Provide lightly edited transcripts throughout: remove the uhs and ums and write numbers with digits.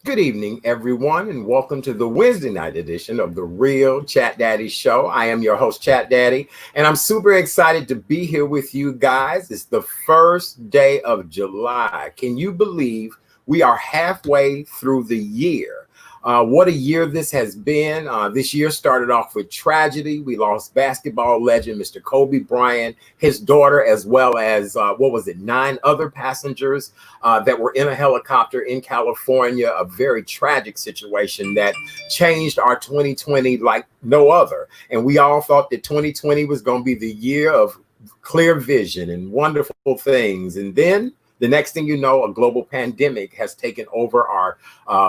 Good evening, everyone, and welcome to the Wednesday night edition of the Real Chat Daddy Show. I am your host, Chat Daddy, and I'm super excited to be here with you guys. It's the first day of July. Can you believe we are halfway through the year? What a year this has been. This year started off with tragedy. We lost basketball legend Mr. Kobe Bryant, his daughter, as well as, 9 other passengers that were in a helicopter in California. A very tragic situation that changed our 2020 like no other. And we all thought that 2020 was going to be the year of clear vision and wonderful things. And then the next thing you know, a global pandemic has taken over our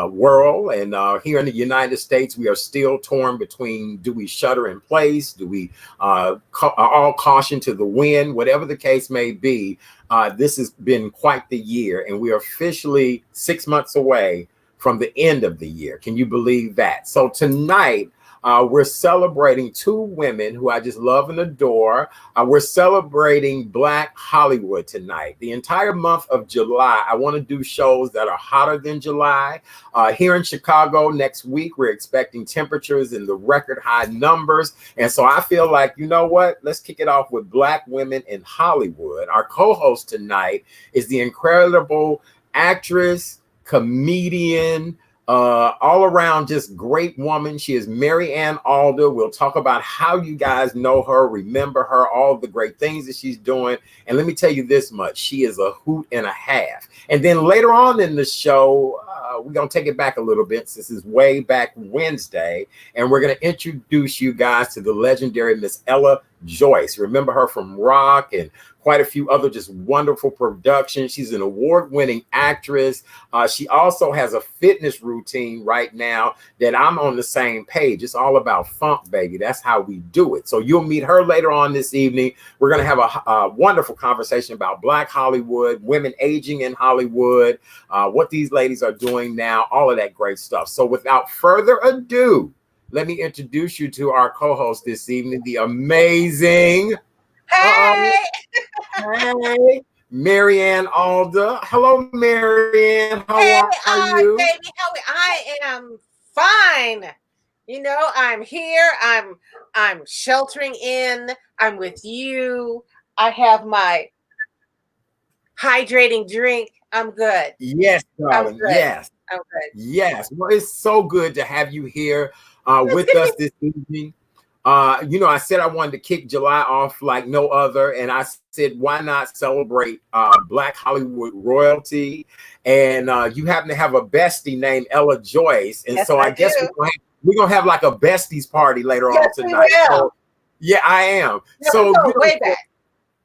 world. And here in the United States, we are still torn between, do we shutter in place? Do we all caution to the wind? Whatever the case may be, this has been quite the year. And we are officially 6 months away from the end of the year. Can you believe that? So tonight, we're celebrating 2 women who I just love and adore. We're celebrating Black Hollywood tonight. The entire month of July, I want to do shows that are hotter than July. Here in Chicago next week, we're expecting temperatures in the record high numbers. And so I feel like, you know what? Let's kick it off with Black women in Hollywood. Our co-host tonight is the incredible actress, comedian, all around just great woman. She is Mariann Aalada. We'll talk about how you guys know her, remember her, all the great things that she's doing. And let me tell you this much, she is a hoot and a half. And then later on in the show, we're going to take it back a little bit since it's way back Wednesday. And we're going to introduce you guys to the legendary Miss Joyce. Remember her from Rock and quite a few other just wonderful productions. She's an award-winning actress. She also has a fitness routine right now that I'm on the same page. It's all about funk, baby. That's how we do it. So you'll meet her later on this evening. We're going to have a wonderful conversation about Black Hollywood, women aging in Hollywood, what these ladies are doing now, all of that great stuff. So without further ado, let me introduce you to our co-host this evening, the amazing, Hey, hey, Mariann Aalada. Hello, Mariann. How hey, are you? baby, I am fine. I'm here. I'm sheltering in. I'm with you. I have my hydrating drink. I'm good. Yes, I'm darling. good. Yes, I'm good. yes. Well, it's so good to have you here with us this evening. I said I wanted to kick July off like no other, and I said, why not celebrate Black Hollywood royalty? And you happen to have a bestie named Joyce, and Yes, so I I guess do. we're gonna have like a besties party later on Yes, we tonight. will. So, yeah, I am. Yeah, So we go way back.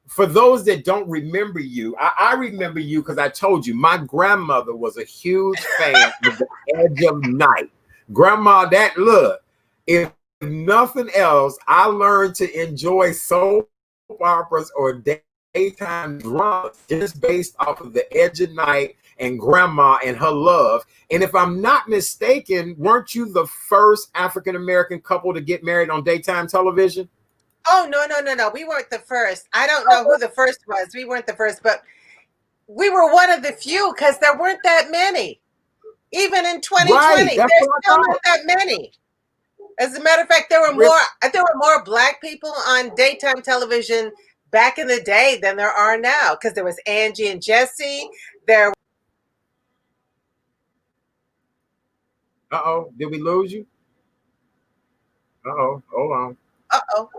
for those that don't remember you, I remember you because I told you my grandmother was a huge fan of The Edge of Night. Grandma, that look, if nothing else, I learned to enjoy soap operas or daytime dramas just based off of The Edge of Night and Grandma and her love. And if I'm not mistaken, weren't you the first African American couple to get married on daytime television? Oh, no. We weren't the first. I don't know who the first was. We weren't the first, but we were one of the few because there weren't that many. Even in Right, 2020, that's there's what I still thought. not that many. As a matter of fact, there were more Black people on daytime television back in the day than there are now, because there was Angie and Jesse. There. Uh-oh, did we lose you? Uh-oh, hold on. Uh-oh.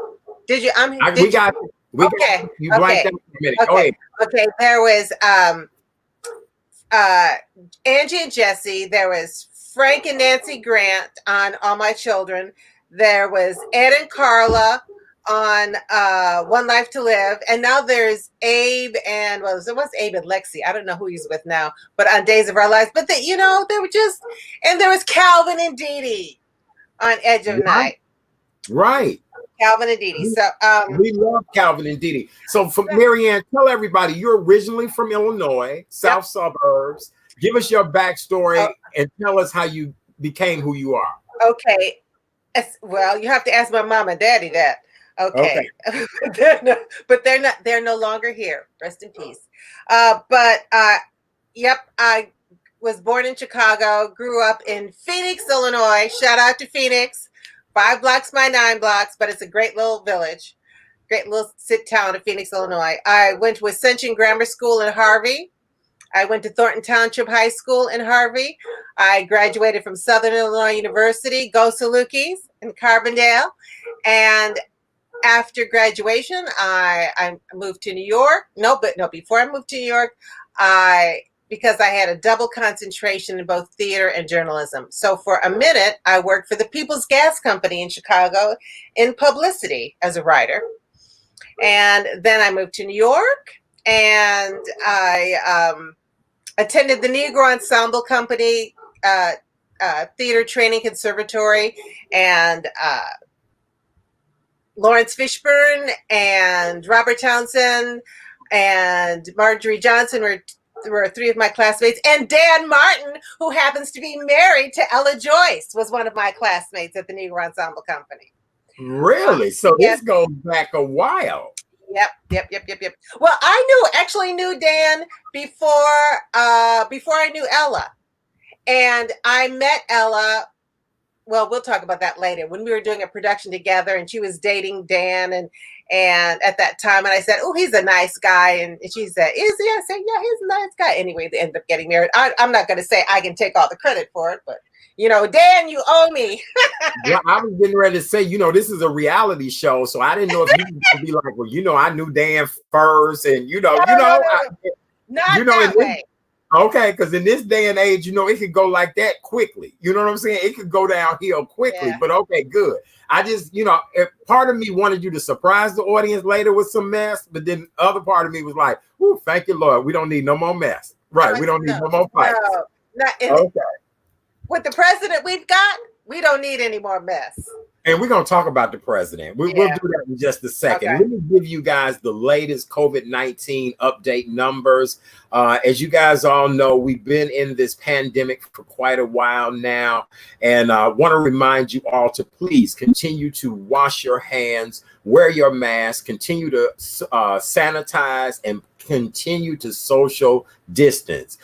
Did you? We Did you? got Okay. you blanked Okay. out for a minute. Go Okay. ahead. Okay. There was uh Angie and Jesse. There was Frank and Nancy Grant on All My Children. There was Ed and Carla on One Life to Live, and now there's Abe and it was Abe and Lexi. I don't know who he's with now, but on Days of Our Lives. But they were just, and there was Calvin and Dee Dee on Edge of Right, Night. right. Calvin and Dee Dee. So We love Calvin and Didi. So for Mariann, tell everybody you're originally from Illinois, South Suburbs. Give us your backstory and tell us how you became who you are. okay. Well, you have to ask my mom and daddy that. Okay. Okay. But they're no longer here. Rest in peace. But yep, I was born in Chicago, grew up in Phoenix, Illinois. Shout out to Phoenix. 5 blocks by 9 blocks, but it's a great little village. Great little town of Phoenix, Illinois. I went to Ascension Grammar School in Harvey. I went to Thornton Township High School in Harvey. I graduated from Southern Illinois University, Go Salukis in Carbondale. And after graduation, I moved to New York. Before I moved to New York, because I had a double concentration in both theater and journalism. So for a minute, I worked for the People's Gas Company in Chicago in publicity as a writer. And then I moved to New York, and I attended the Negro Ensemble Company Theater Training Conservatory, and Lawrence Fishburne and Robert Townsend and Marjorie Johnson were 3 of my classmates, and Dan Martin, who happens to be married to Ella Joyce, was one of my classmates at the Negro Ensemble Company. Really? So yes. This goes back a while. Yep. Well, I actually knew Dan before I knew Ella, and I met Ella. Well, we'll talk about that later, when we were doing a production together, and she was dating Dan, and at that time, and I said, "Oh, he's a nice guy," and she said, "Is he?" I said, "Yeah, he's a nice guy." Anyway, they ended up getting married. I'm not going to say I can take all the credit for it, but Dan, you owe me. Well, I was getting ready to say, this is a reality show, so I didn't know if you were going to be like, well, I knew Dan first, and No, not that way. Okay, because in this day and age, it could go like that quickly. You know what I'm saying? It could go downhill quickly. Yeah. But okay, good. I just, part of me wanted you to surprise the audience later with some mess, but then the other part of me was like, "Ooh, thank you, Lord. We don't need no more mess. Right? We don't need no more fights." Okay. With the president we've got, we don't need any more mess. And we're going to talk about the president. We'll do that in just a second. Okay. Let me give you guys the latest COVID-19 update numbers. As you guys all know, we've been in this pandemic for quite a while now. And I want to remind you all to please continue to wash your hands, wear your mask, continue to sanitize, and continue to social distance.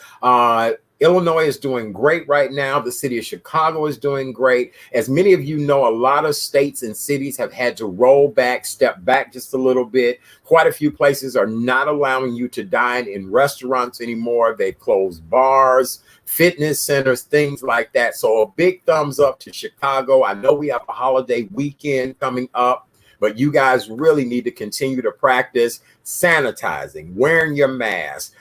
Illinois is doing great right now. The city of Chicago is doing great. As many of you know, a lot of states and cities have had to step back just a little bit. Quite a few places are not allowing you to dine in restaurants anymore. They've closed bars, fitness centers, things like that. So a big thumbs up to Chicago. I know we have a holiday weekend coming up, but you guys really need to continue to practice sanitizing, wearing your mask,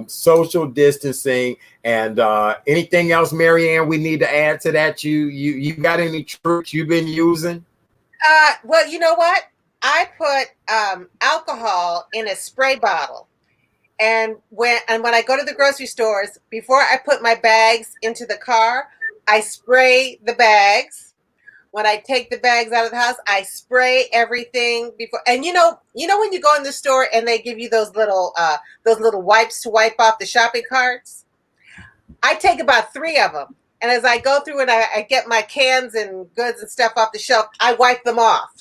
social distancing, and anything else, Mariann, we need to add to that? You got any tricks you've been using? Well, you know what? I put alcohol in a spray bottle, and when I go to the grocery stores, before I put my bags into the car, I spray the bags. When I take the bags out of the house, I spray everything before. And when you go in the store and they give you those little wipes to wipe off the shopping carts, I take about 3 of them. And as I go through and I get my cans and goods and stuff off the shelf, I wipe them off.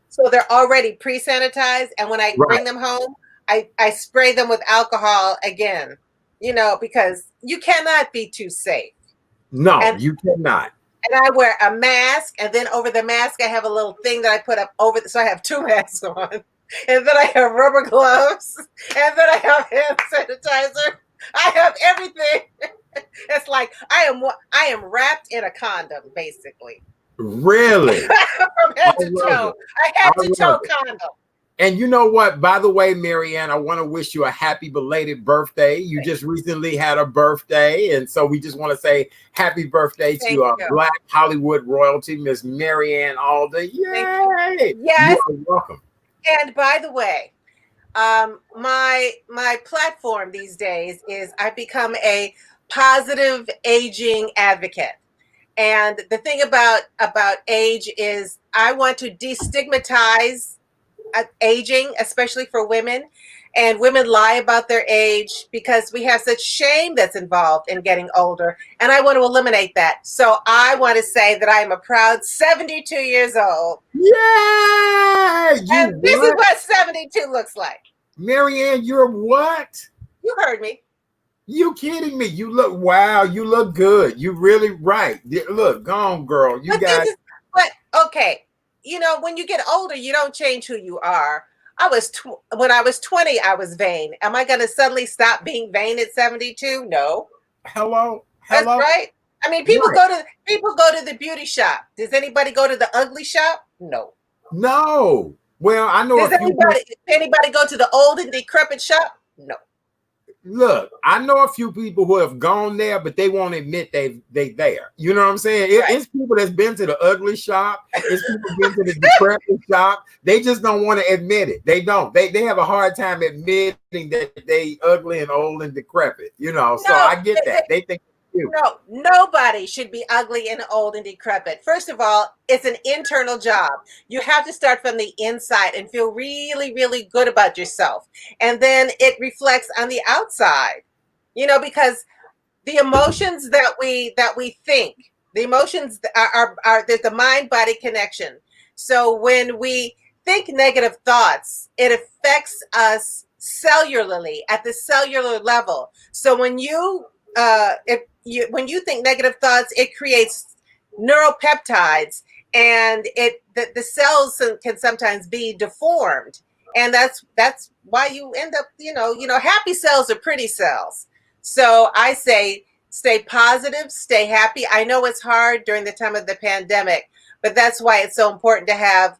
So they're already pre-sanitized. And when I bring them home, I spray them with alcohol again, because you cannot be too safe. No, you cannot. And I wear a mask, and then over the mask, I have a little thing that I put up over. So I have 2 masks on, and then I have rubber gloves, and then I have hand sanitizer. I have everything. It's like I am wrapped in a condom, basically. Really? From head to toe. I had to toe condom. And you know what? By the way, Mariann, I want to wish you a happy belated birthday. You just recently had a birthday. And so we just want to say happy birthday to Black Hollywood royalty, Miss Mariann Aalada. Yay! Yes. You are welcome. And by the way, my platform these days is I've become a positive aging advocate. And the thing about age is I want to destigmatize aging, especially for women. And women lie about their age because we have such shame that's involved in getting older. And I want to eliminate that. So I want to say that I am a proud 72 years old. Yeah! And this is what 72 looks like. Mariann, you're what? You heard me. You kidding me? You look wow. You look good. You really right. Look, go on, girl. You But this got is, but okay, when you get older, you don't change who you are. When I was 20, I was vain. Am I going to suddenly stop being vain at 72? No. hello, That's hello. right. I mean, Right. people go to the beauty shop. Does anybody go to the ugly shop? No. No. Well, I know a Does few people. anybody go to the old and decrepit shop? No. Look, I know a few people who have gone there, but they won't admit they there. You know what I'm saying? Right. It's people that's been to the ugly shop. It's people been to the decrepit shop. They just don't want to admit it. They don't. They have a hard time admitting that they ugly and old and decrepit. So No, I get that. They think it's cute. no, nobody should be ugly and old and decrepit. First of all, it's an internal job. You have to start from the inside and feel really, really good about yourself. And then it reflects on the outside, because the emotions that we think, the emotions are there's the mind body connection. So when we think negative thoughts, it affects us cellularly at the cellular level. So when you think negative thoughts, it creates neuropeptides, and the cells can sometimes be deformed, and that's why you end up, happy cells are pretty cells. So I say stay positive, stay happy. I know it's hard during the time of the pandemic, but that's why it's so important to have,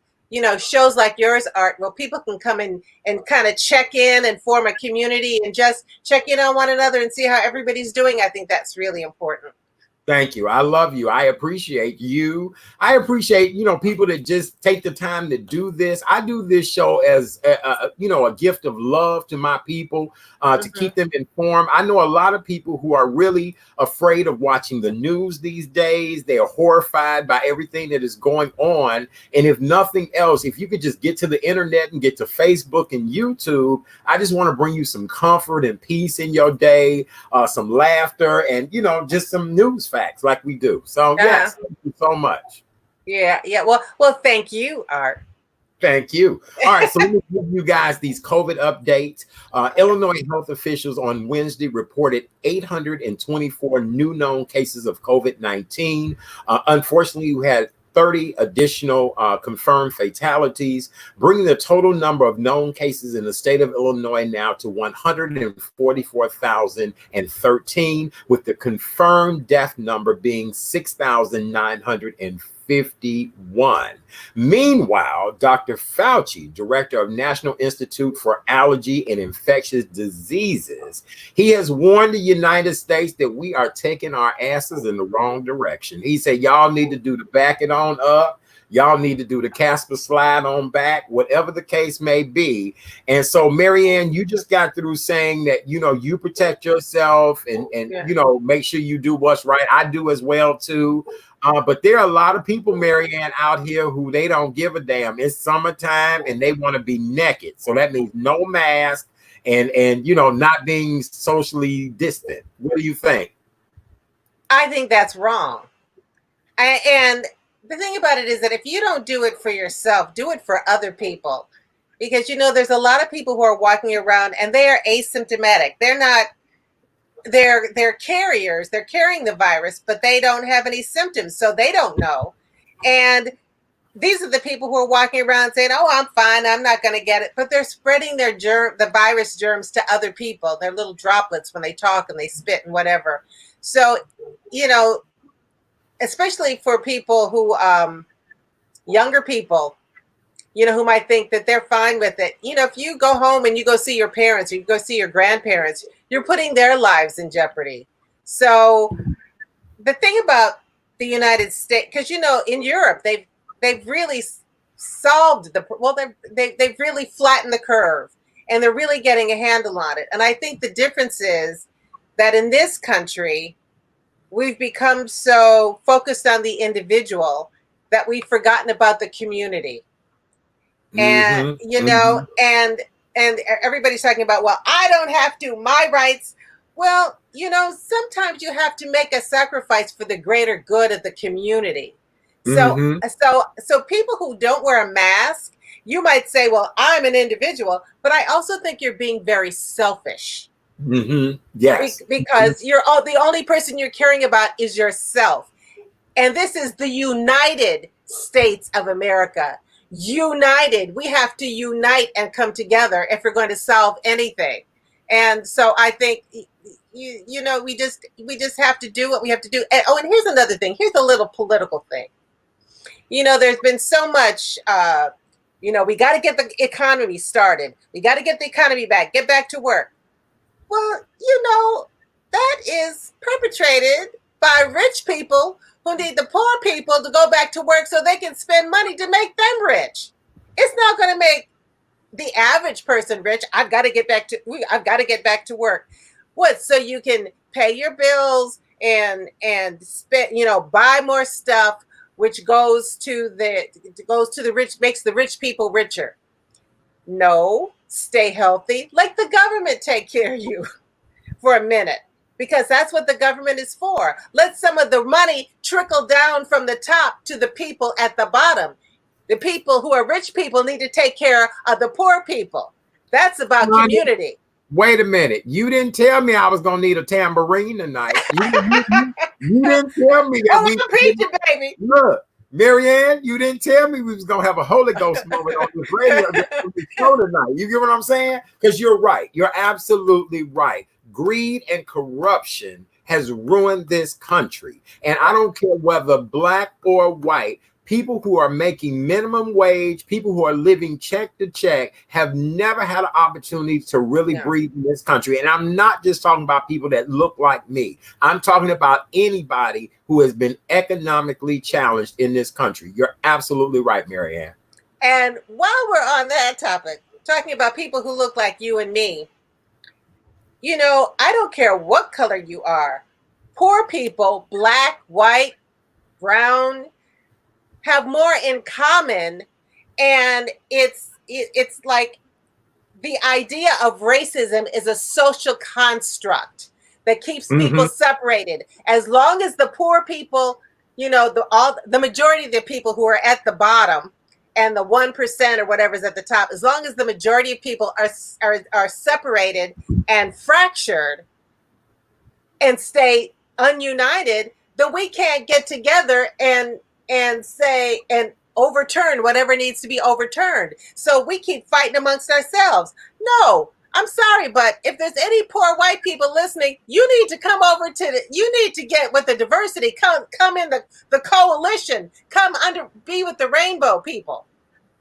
shows like yours, Art, where people can come in and kind of check in and form a community and just check in on one another and see how everybody's doing. I think that's really important. Thank you. I love you. I appreciate you. I appreciate, people that just take the time to do this. I do this show as, a gift of love to my people, to keep them informed. I know a lot of people who are really afraid of watching the news these days. They are horrified by everything that is going on. And if nothing else, if you could just get to the internet and get to Facebook and YouTube, I just want to bring you some comfort and peace in your day, some laughter, and, just some news facts like we do. So yes, thank you so much. Yeah. Well, thank you, Art. Thank you. All right, so let me give you guys these COVID updates. Illinois health officials on Wednesday reported 824 new known cases of COVID-19. Unfortunately, we had 30 additional confirmed fatalities, bringing the total number of known cases in the state of Illinois now to 144,013, with the confirmed death number being 6,951. Meanwhile, Dr. Fauci, director of National Institute for Allergy and Infectious Diseases, he has warned the United States that we are taking our asses in the wrong direction. He said, y'all need to do the back it on up. Y'all need to do the Casper slide on back, whatever the case may be. And so, Mariann, you just got through saying that, you protect yourself and make sure you do what's right. I do as well, too. But there are a lot of people, Mariann, out here who they don't give a damn. It's summertime and they want to be naked. So that means no mask and not being socially distant. What do you think? I think that's wrong. And the thing about it is that if you don't do it for yourself, do it for other people. Because, there's a lot of people who are walking around and they are asymptomatic. They're carriers. They're carrying the virus, but they don't have any symptoms, so they don't know. And these are the people who are walking around saying, "Oh, I'm fine. I'm not going to get it," but they're spreading the virus germs to other people. They're little droplets when they talk and they spit and whatever. So, especially for people who, younger people, who might think that they're fine with it. If you go home and you go see your parents or you go see your grandparents, you're putting their lives in jeopardy. So the thing about the United States, because, in Europe, they've really solved they've really flattened the curve, and they're really getting a handle on it. And I think the difference is that in this country, we've become so focused on the individual that we've forgotten about the community. And and everybody's talking about, well, I don't have to, my rights. Well, sometimes you have to make a sacrifice for the greater good of the community. So people who don't wear a mask, you might say, well, I'm an individual, but I also think you're being very selfish. Yes. Because you're all, the only person you're caring about is yourself. And this is the United States of America. United. We have to unite and come together if we're going to solve anything. And so I think we just have to do what we have to do. And, and here's another thing. Here's a little political thing. There's been so much we got to get the economy started. We got to get the economy back. Get back to work. Well, that is perpetrated by rich people who need the poor people to go back to work so they can spend money to make them rich. It's not going to make the average person rich. I've got to get back to work. What? So you can pay your bills and spend, buy more stuff, which goes to the rich, makes the rich people richer. No, stay healthy. Let the government take care of you for a minute, because that's what the government is for. Let some of the money trickle down from the top to the people at the bottom. The people who are rich people need to take care of the poor people. That's about community. Wait a minute. You didn't tell me I was going to need a tambourine tonight. You didn't tell me that. I'm preaching, baby. Look, Mariann, you didn't tell me we was going to have a Holy Ghost moment on this radio show tonight. You get what I'm saying? Because you're right. You're absolutely right. Greed and corruption has ruined this country. And I don't care whether black or white, people who are making minimum wage, people who are living check to check, have never had an opportunity to really breathe in this country. And I'm not just talking about people that look like me. I'm talking about anybody who has been economically challenged in this country. You're absolutely right, Mariann. And while we're on that topic, talking about people who look like you and me, I don't care what color you are. Poor people, black, white, brown, have more in common. And it's like the idea of racism is a social construct that keeps people separated. As long as the poor people, the majority of the people who are at the bottom and the 1% or whatever is at the top, as long as the majority of people are separated and fractured and stay ununited, then we can't get together and say and overturn whatever needs to be overturned. So we keep fighting amongst ourselves. No, I'm sorry, but if there's any poor white people listening, you need to come over you need to get with the diversity, come in the coalition, be with the rainbow people.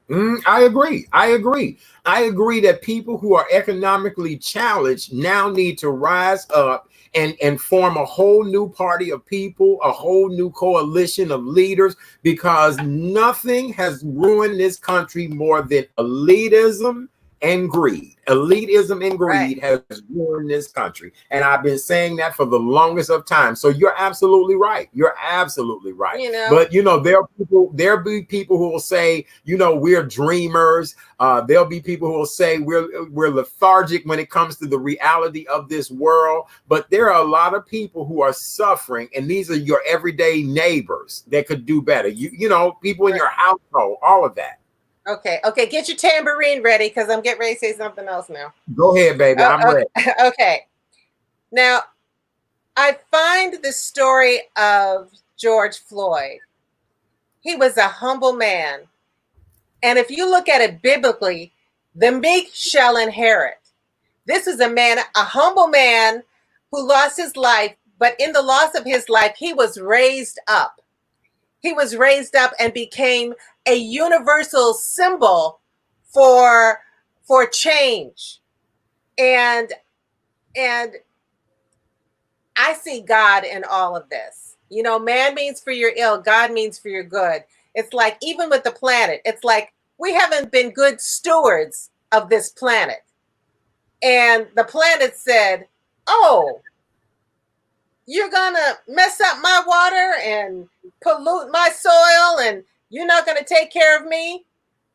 I agree that people who are economically challenged now need to rise up and form a whole new party of people, a whole new coalition of leaders, because nothing has ruined this country more than elitism and greed. Elitism and greed has ruined this country. And I've been saying that for the longest of time. So you're absolutely right. You're absolutely right. But there'll be people who will say, we're dreamers. There'll be people who will say we're lethargic when it comes to the reality of this world. But there are a lot of people who are suffering, and these are your everyday neighbors that could do better. People in your household, all of that. Okay. Get your tambourine ready, because I'm getting ready to say something else now. Go ahead, baby. I'm ready. Okay. Now, I find the story of George Floyd. He was a humble man. And if you look at it biblically, the meek shall inherit. This is a humble man who lost his life, but in the loss of his life, he was raised up. He was raised up and became a universal symbol for change. And I see God in all of this. Man means for your ill, God means for your good. It's like, even with the planet, it's like we haven't been good stewards of this planet. And the planet said, oh, you're gonna mess up my water and pollute my soil, and you're not gonna take care of me?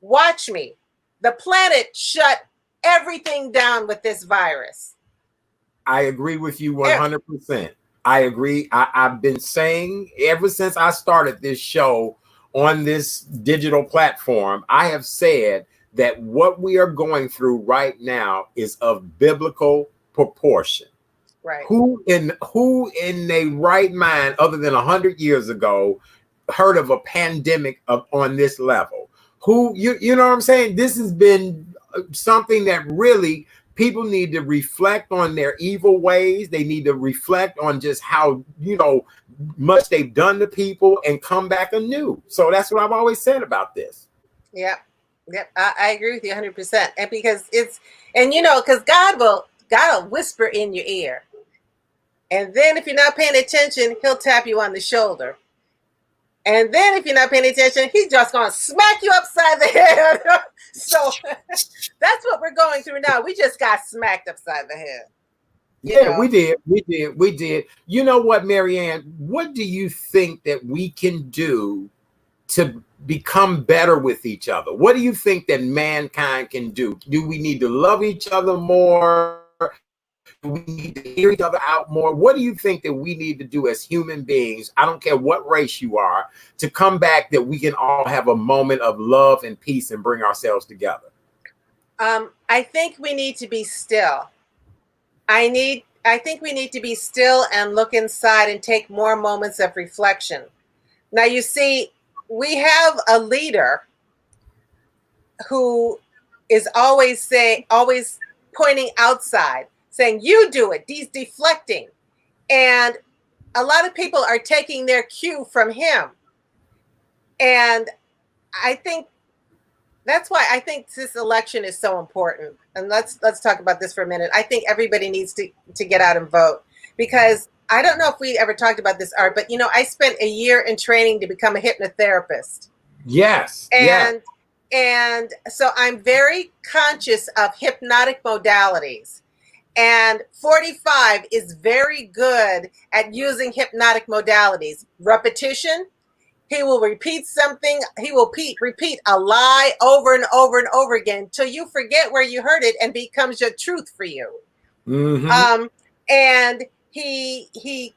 Watch me. The planet shut everything down with this virus. I agree with you 100%. I agree. I've been saying ever since I started this show on this digital platform, I have said that what we are going through right now is of biblical proportion. Right. Who in their right mind, other than 100 years ago, heard of a pandemic on this level? Who you know what I'm saying? This has been something that really people need to reflect on their evil ways. They need to reflect on just how much they've done to people and come back anew. So that's what I've always said about this. Yep. Yep. I agree with you 100%. And because because God will whisper in your ear. And then if you're not paying attention, he'll tap you on the shoulder. And then if you're not paying attention, he's just going to smack you upside the head. So that's what we're going through now. We just got smacked upside the head. Yeah, we did. You know what, Mariann? What do you think that we can do to become better with each other? What do you think that mankind can do? Do we need to love each other more? Do we need to hear each other out more? What do you think that we need to do as human beings? I don't care what race you are, to come back that we can all have a moment of love and peace and bring ourselves together. I think we need to be still. I think we need to be still and look inside and take more moments of reflection. Now, you see, we have a leader who is always pointing outside, saying, you do it. He's deflecting. And a lot of people are taking their cue from him. And I think that's why I think this election is so important. And let's talk about this for a minute. I think everybody needs to get out and vote, because I don't know if we ever talked about this, Art, but I spent a year in training to become a hypnotherapist. Yes. And so I'm very conscious of hypnotic modalities. And 45 is very good at using hypnotic modalities. Repetition. He will repeat something. He will repeat a lie over and over and over again till you forget where you heard it and becomes your truth for you. Mm-hmm. And he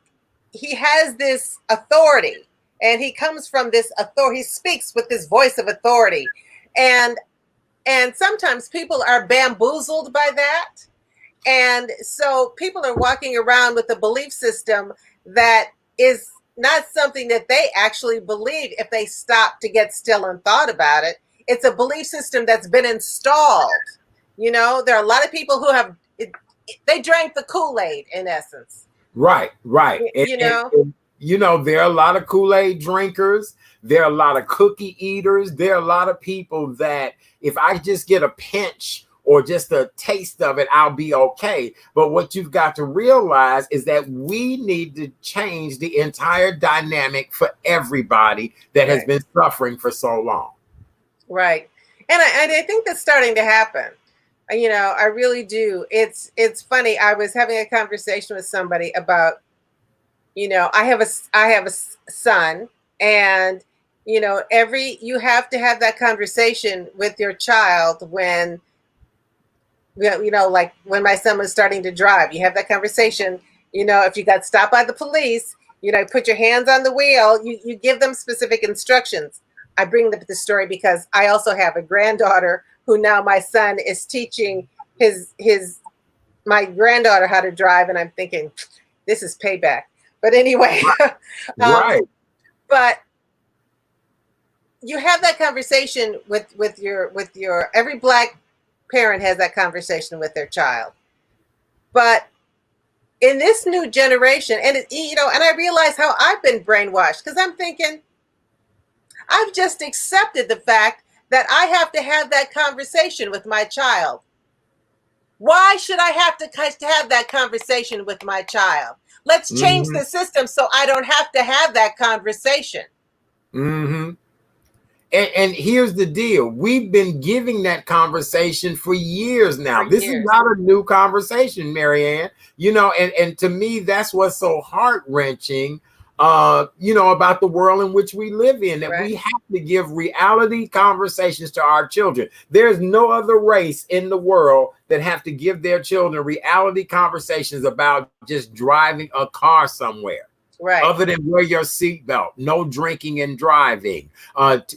has this authority, and he comes from this authority. He speaks with this voice of authority, and sometimes people are bamboozled by that, and so people are walking around with a belief system that is not something that they actually believe if they stop to get still and thought about it. It's a belief system that's been installed. There are a lot of people who have they drank the Kool-Aid in essence. Right. And, there are a lot of Kool-Aid drinkers. There are a lot of cookie eaters. There are a lot of people that if I just get a pinch or just a taste of it, I'll be okay. But what you've got to realize is that we need to change the entire dynamic for everybody that has been suffering for so long. Right. And I think that's starting to happen. I really do. It's funny. I was having a conversation with somebody about, I have a son, and, you have to have that conversation with your child when, like when my son was starting to drive, you have that conversation, if you got stopped by the police, put your hands on the wheel, you give them specific instructions. I bring up the story because I also have a granddaughter who now my son is teaching my granddaughter how to drive. And I'm thinking, this is payback. But anyway, right. But you have that conversation with your every Black parent has that conversation with their child. But in this new generation, and I realize how I've been brainwashed, because I'm thinking, I've just accepted the fact that I have to have that conversation with my child. Why should I have to have that conversation with my child? Let's change the system so I don't have to have that conversation. Mm-hmm. And here's the deal. We've been giving that conversation for years now. This is not a new conversation, Mariann. And to me, that's what's so heart-wrenching, about the world in which we live in, that we have to give reality conversations to our children. There's no other race in the world that have to give their children reality conversations about just driving a car somewhere. Right. Other than wear your seatbelt, no drinking and driving,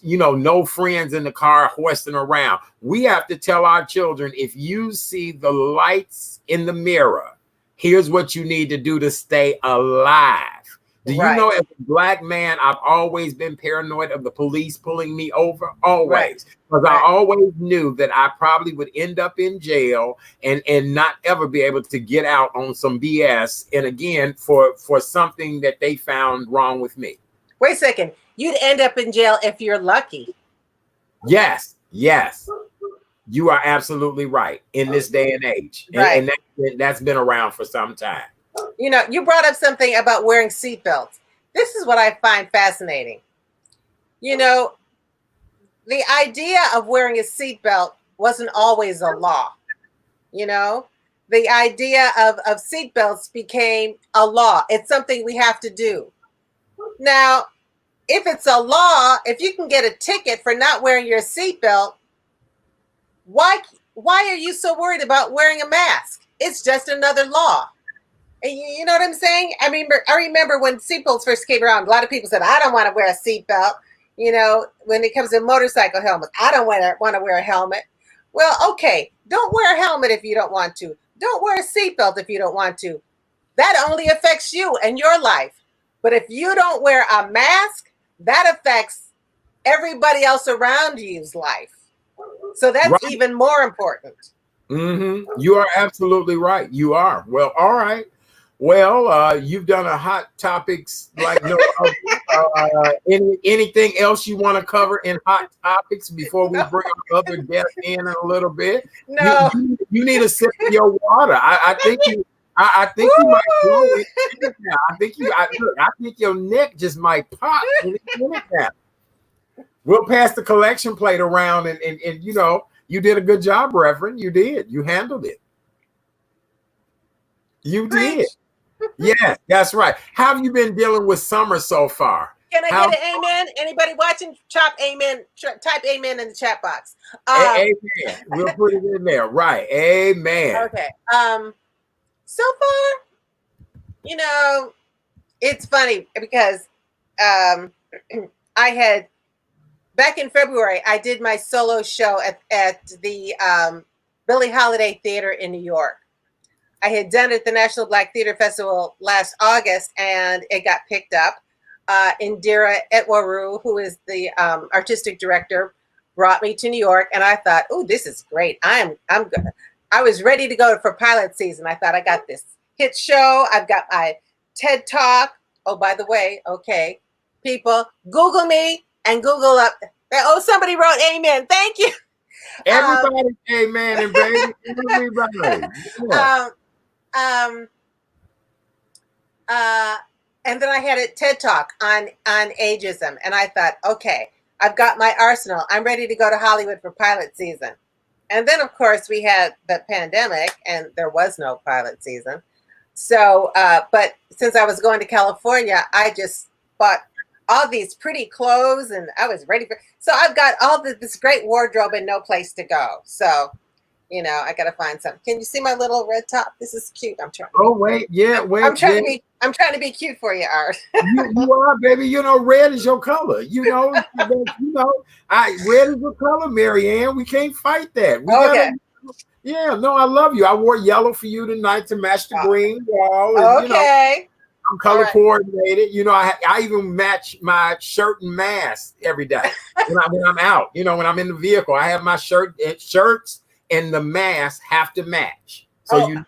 no friends in the car hoisting around. We have to tell our children, if you see the lights in the mirror, here's what you need to do to stay alive. Do you know, as a Black man, I've always been paranoid of the police pulling me over, always. Because I always knew that I probably would end up in jail and not ever be able to get out on some BS. And again, for something that they found wrong with me. Wait a second. You'd end up in jail if you're lucky. Yes. You are absolutely right in this day and age. And that's been around for some time. You know, you brought up something about wearing seatbelts. This is what I find fascinating. You know, the idea of wearing a seatbelt wasn't always a law. You know, the idea of seatbelts became a law. It's something we have to do. Now, if it's a law, if you can get a ticket for not wearing your seatbelt, why are you so worried about wearing a mask? It's just another law. You know what I'm saying? I mean, I remember when seatbelts first came around, a lot of people said, I don't want to wear a seatbelt. You know, when it comes to motorcycle helmets, I don't want to wear a helmet. Well, okay, don't wear a helmet if you don't want to. Don't wear a seatbelt if you don't want to. That only affects you and your life. But if you don't wear a mask, that affects everybody else around you's life. So that's even more important. You are absolutely right. You are. Well, all right. Well, you've done a hot topics like no other. Anything else you want to cover in hot topics before we bring our other guest in a little bit? No. You need a sip of your water. I think you might blow it now. I think your neck just might pop in a minute now. We'll pass the collection plate around and you did a good job, Reverend. You did. You handled it. You did. Yes, that's right. How have you been dealing with summer so far? Can I get an amen? Anybody watching? Type amen in the chat box. Amen. We'll put it in there. Right. Amen. Okay. So far, it's funny because I had back in February, I did my solo show at the Billie Holiday Theater in New York. I had done it at the National Black Theater Festival last August, and it got picked up. Indira Etwaru, who is the artistic director, brought me to New York, and I thought, "Oh, this is great! I'm good." I was ready to go for pilot season. I thought, I got this hit show. I've got my TED Talk. Oh, by the way, okay, people, Google me and Google up. Oh, somebody wrote amen. Thank you. Everybody, amen, and baby, everybody. Yeah. And then I had a TED Talk on ageism, and I thought, okay, I've got my arsenal. I'm ready to go to Hollywood for pilot season. And then, of course, we had the pandemic, and there was no pilot season. So, but since I was going to California, I just bought all these pretty clothes, and I was ready for. So I've got all this great wardrobe and no place to go. So, I got to find something. Can you see my little red top? This is cute. I'm trying. Wait. I'm trying to be cute for you, Art. you are, baby. Red is your color. Red is your color, Mariann. We can't fight that. Okay. I love you. I wore yellow for you tonight to match the green wall. And, okay. I'm color coordinated. I even match my shirt and mask every day when I'm out. When I'm in the vehicle, I have my shirts and the mask have to match. So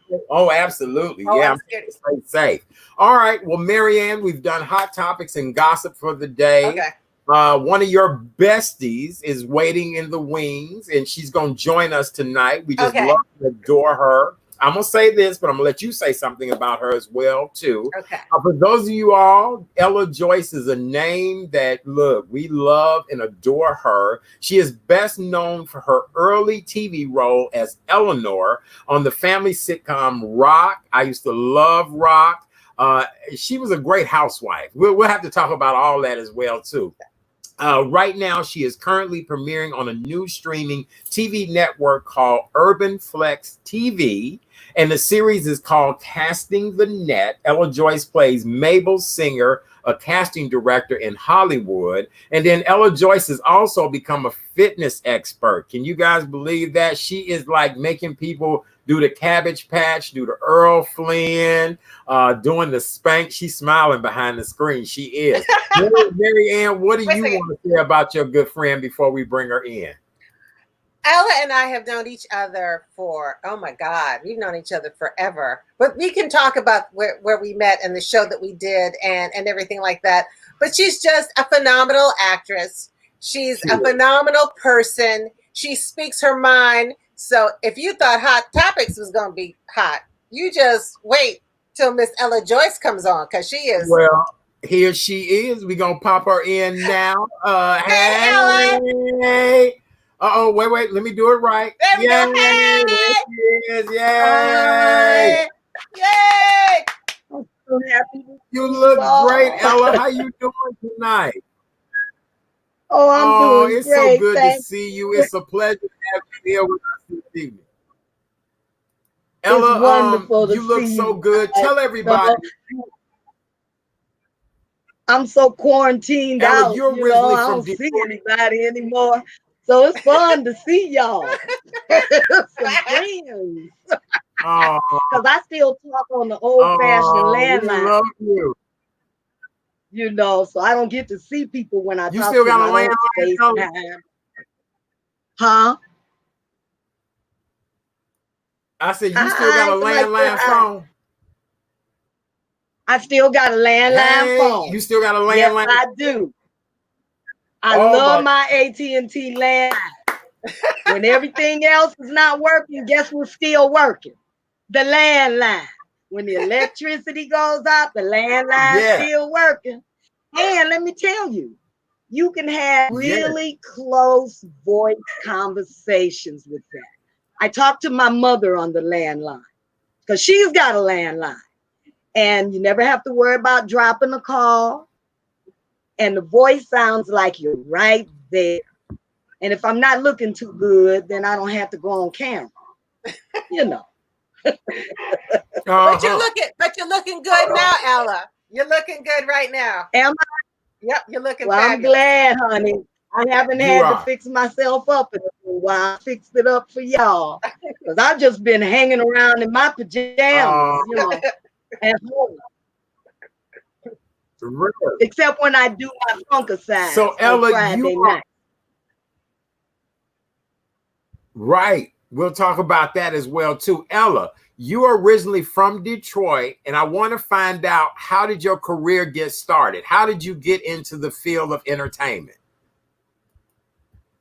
absolutely. I'm stay safe. All right. Well, Mariann, we've done hot topics and gossip for the day. Okay. One of your besties is waiting in the wings, and she's going to join us tonight. We just love and adore her. I'm going to say this, but I'm going to let you say something about her as well, too. Okay. For those of you all, Ella Joyce is a name that, we love and adore her. She is best known for her early TV role as Eleanor on the family sitcom Rock. I used to love Rock. She was a great housewife. We'll have to talk about all that as well, too. Right now, she is currently premiering on a new streaming TV network called Urban Flex TV. And the series is called Casting the Net. Ella Joyce plays Mabel Singer, a casting director in Hollywood. And then Ella Joyce has also become a fitness expert. Can you guys believe that? She is like making people do the Cabbage Patch, do the Earl Flynn, doing the spank. She's smiling behind the screen. She is. Mariann, what do you want to say about your good friend before we bring her in? Ella and I have known each other for, oh my God, we've known each other forever. But we can talk about where we met and the show that we did and everything like that. But she's just a phenomenal actress. She's a phenomenal person. She speaks her mind. So if you thought Hot Topics was going to be hot, you just wait till Miss Ella Joyce comes on, because she is. Well, here she is. We're going to pop her in now. Hey, Ella. Hey. Uh-oh, wait. Let me do it right. There we go. Hey. There she is. Yay. Yay. I'm so happy. You look great, Ella. How you doing tonight? Oh, I'm doing it's great. So good to see you. It's a pleasure to have you here with us this evening. Ella, it's wonderful you look so good. Tell everybody. I'm so quarantined Ella, out. you're You know, I from don't Detroit. see anybody anymore. So it's fun to see y'all. Some friends. Because I still talk on the old-fashioned landline. We love you. You know, so I don't get to see people when I you talk still to got my a landline. Huh? I said, you still got a landline phone? I still got a landline phone. You still got a landline? Yes, I do. I love my AT&T landline. When everything else is not working, guess what's still working? The landline. When the electricity goes out, the landline's still working. And let me tell you, you can have really close voice conversations with that. I talked to my mother on the landline because she's got a landline. And you never have to worry about dropping a call. And the voice sounds like you're right there. And if I'm not looking too good, then I don't have to go on camera. You know. But you're looking good now, Ella. You're looking good right now. Am I? Yep, you're looking fabulous. I'm glad, honey. I haven't had to fix myself up in a while. I fixed it up for y'all. Because I've just been hanging around in my pajamas, you know, at home. Really? Except when I do my fungicide. So Ella, Friday night. Right. We'll talk about that as well too. Ella, you are originally from Detroit, and I want to find out, how did your career get started? How did you get into the field of entertainment?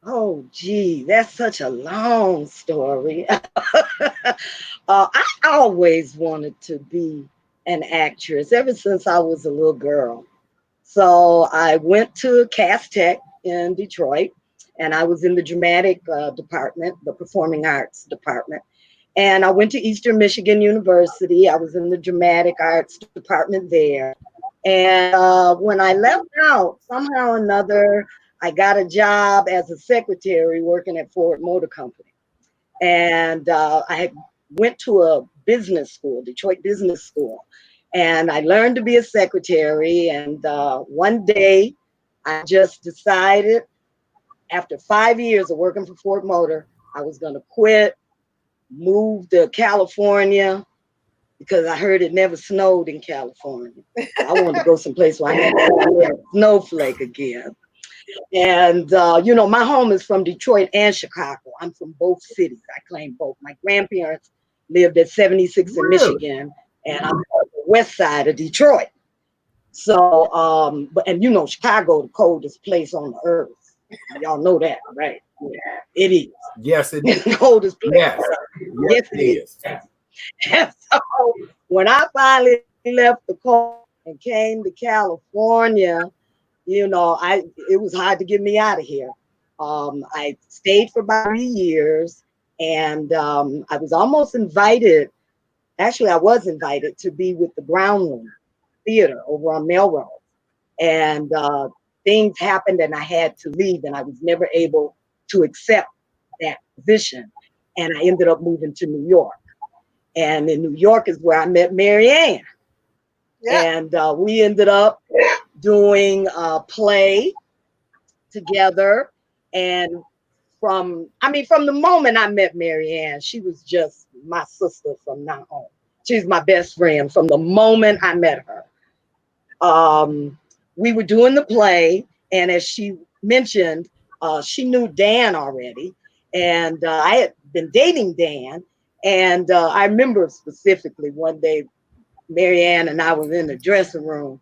Oh, gee, that's such a long story. I always wanted to be an actress ever since I was a little girl. So I went to Cass Tech in Detroit, and I was in the dramatic department, the performing arts department. And I went to Eastern Michigan University. I was in the dramatic arts department there. And when I left out, somehow or another, I got a job as a secretary working at Ford Motor Company. And I went to a business school, Detroit Business School. And I learned to be a secretary. And one day, I just decided, after 5 years of working for Ford Motor, I was going to quit, move to California, because I heard it never snowed in California. I wanted to go someplace where I had a snowflake again. And, you know, my home is from Detroit and Chicago. I'm from both cities. I claim both. My grandparents lived at 76 in Michigan, and I'm on the west side of Detroit. So, and you know, Chicago, the coldest place on the earth. Y'all know that, right? Yeah, it is. Yes, it is. The coldest place. Yes, it is. And so when I finally left the cold and came to California, you know, it was hard to get me out of here. I stayed for about 3 years, and I was almost invited. Actually, I was invited to be with the Ground Room Theater over on Melrose. And things happened and I had to leave, and I was never able to accept that position. And I ended up moving to New York. And in New York is where I met Mariann. Yeah. And we ended up doing a play together. And from the moment I met Mariann, she was just my sister from now on. She's my best friend from the moment I met her. We were doing the play, and as she mentioned, she knew Dan already, and I had been dating Dan. And I remember specifically one day, Mariann and I was in the dressing room,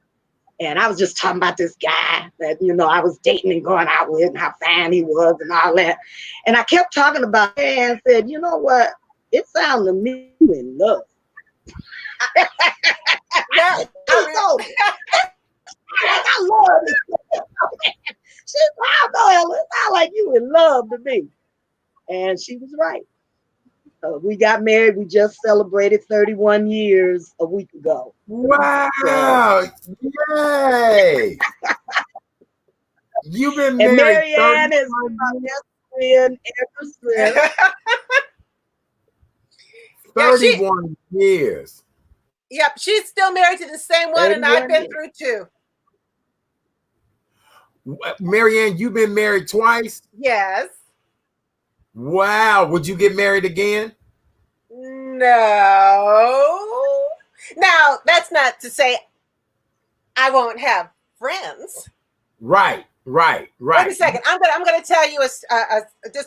and I was just talking about this guy that, I was dating and going out with, and how fine he was and all that. And I kept talking about it and said, you know what? It sounded to me you in love. Yeah. I love it. She said, I know, Ella, it sounds like you in love to me. And she was right. We got married. We just celebrated 31 years a week ago. Wow. Yay. You've been And married Mariann is my best friend ever since. 31 years. Yep, she's still married to the same one, and I've been through two. Mariann, you've been married twice? Yes. Wow. Would you get married again? No. Now, that's not to say I won't have friends. Right. Wait a second. I'm gonna tell you just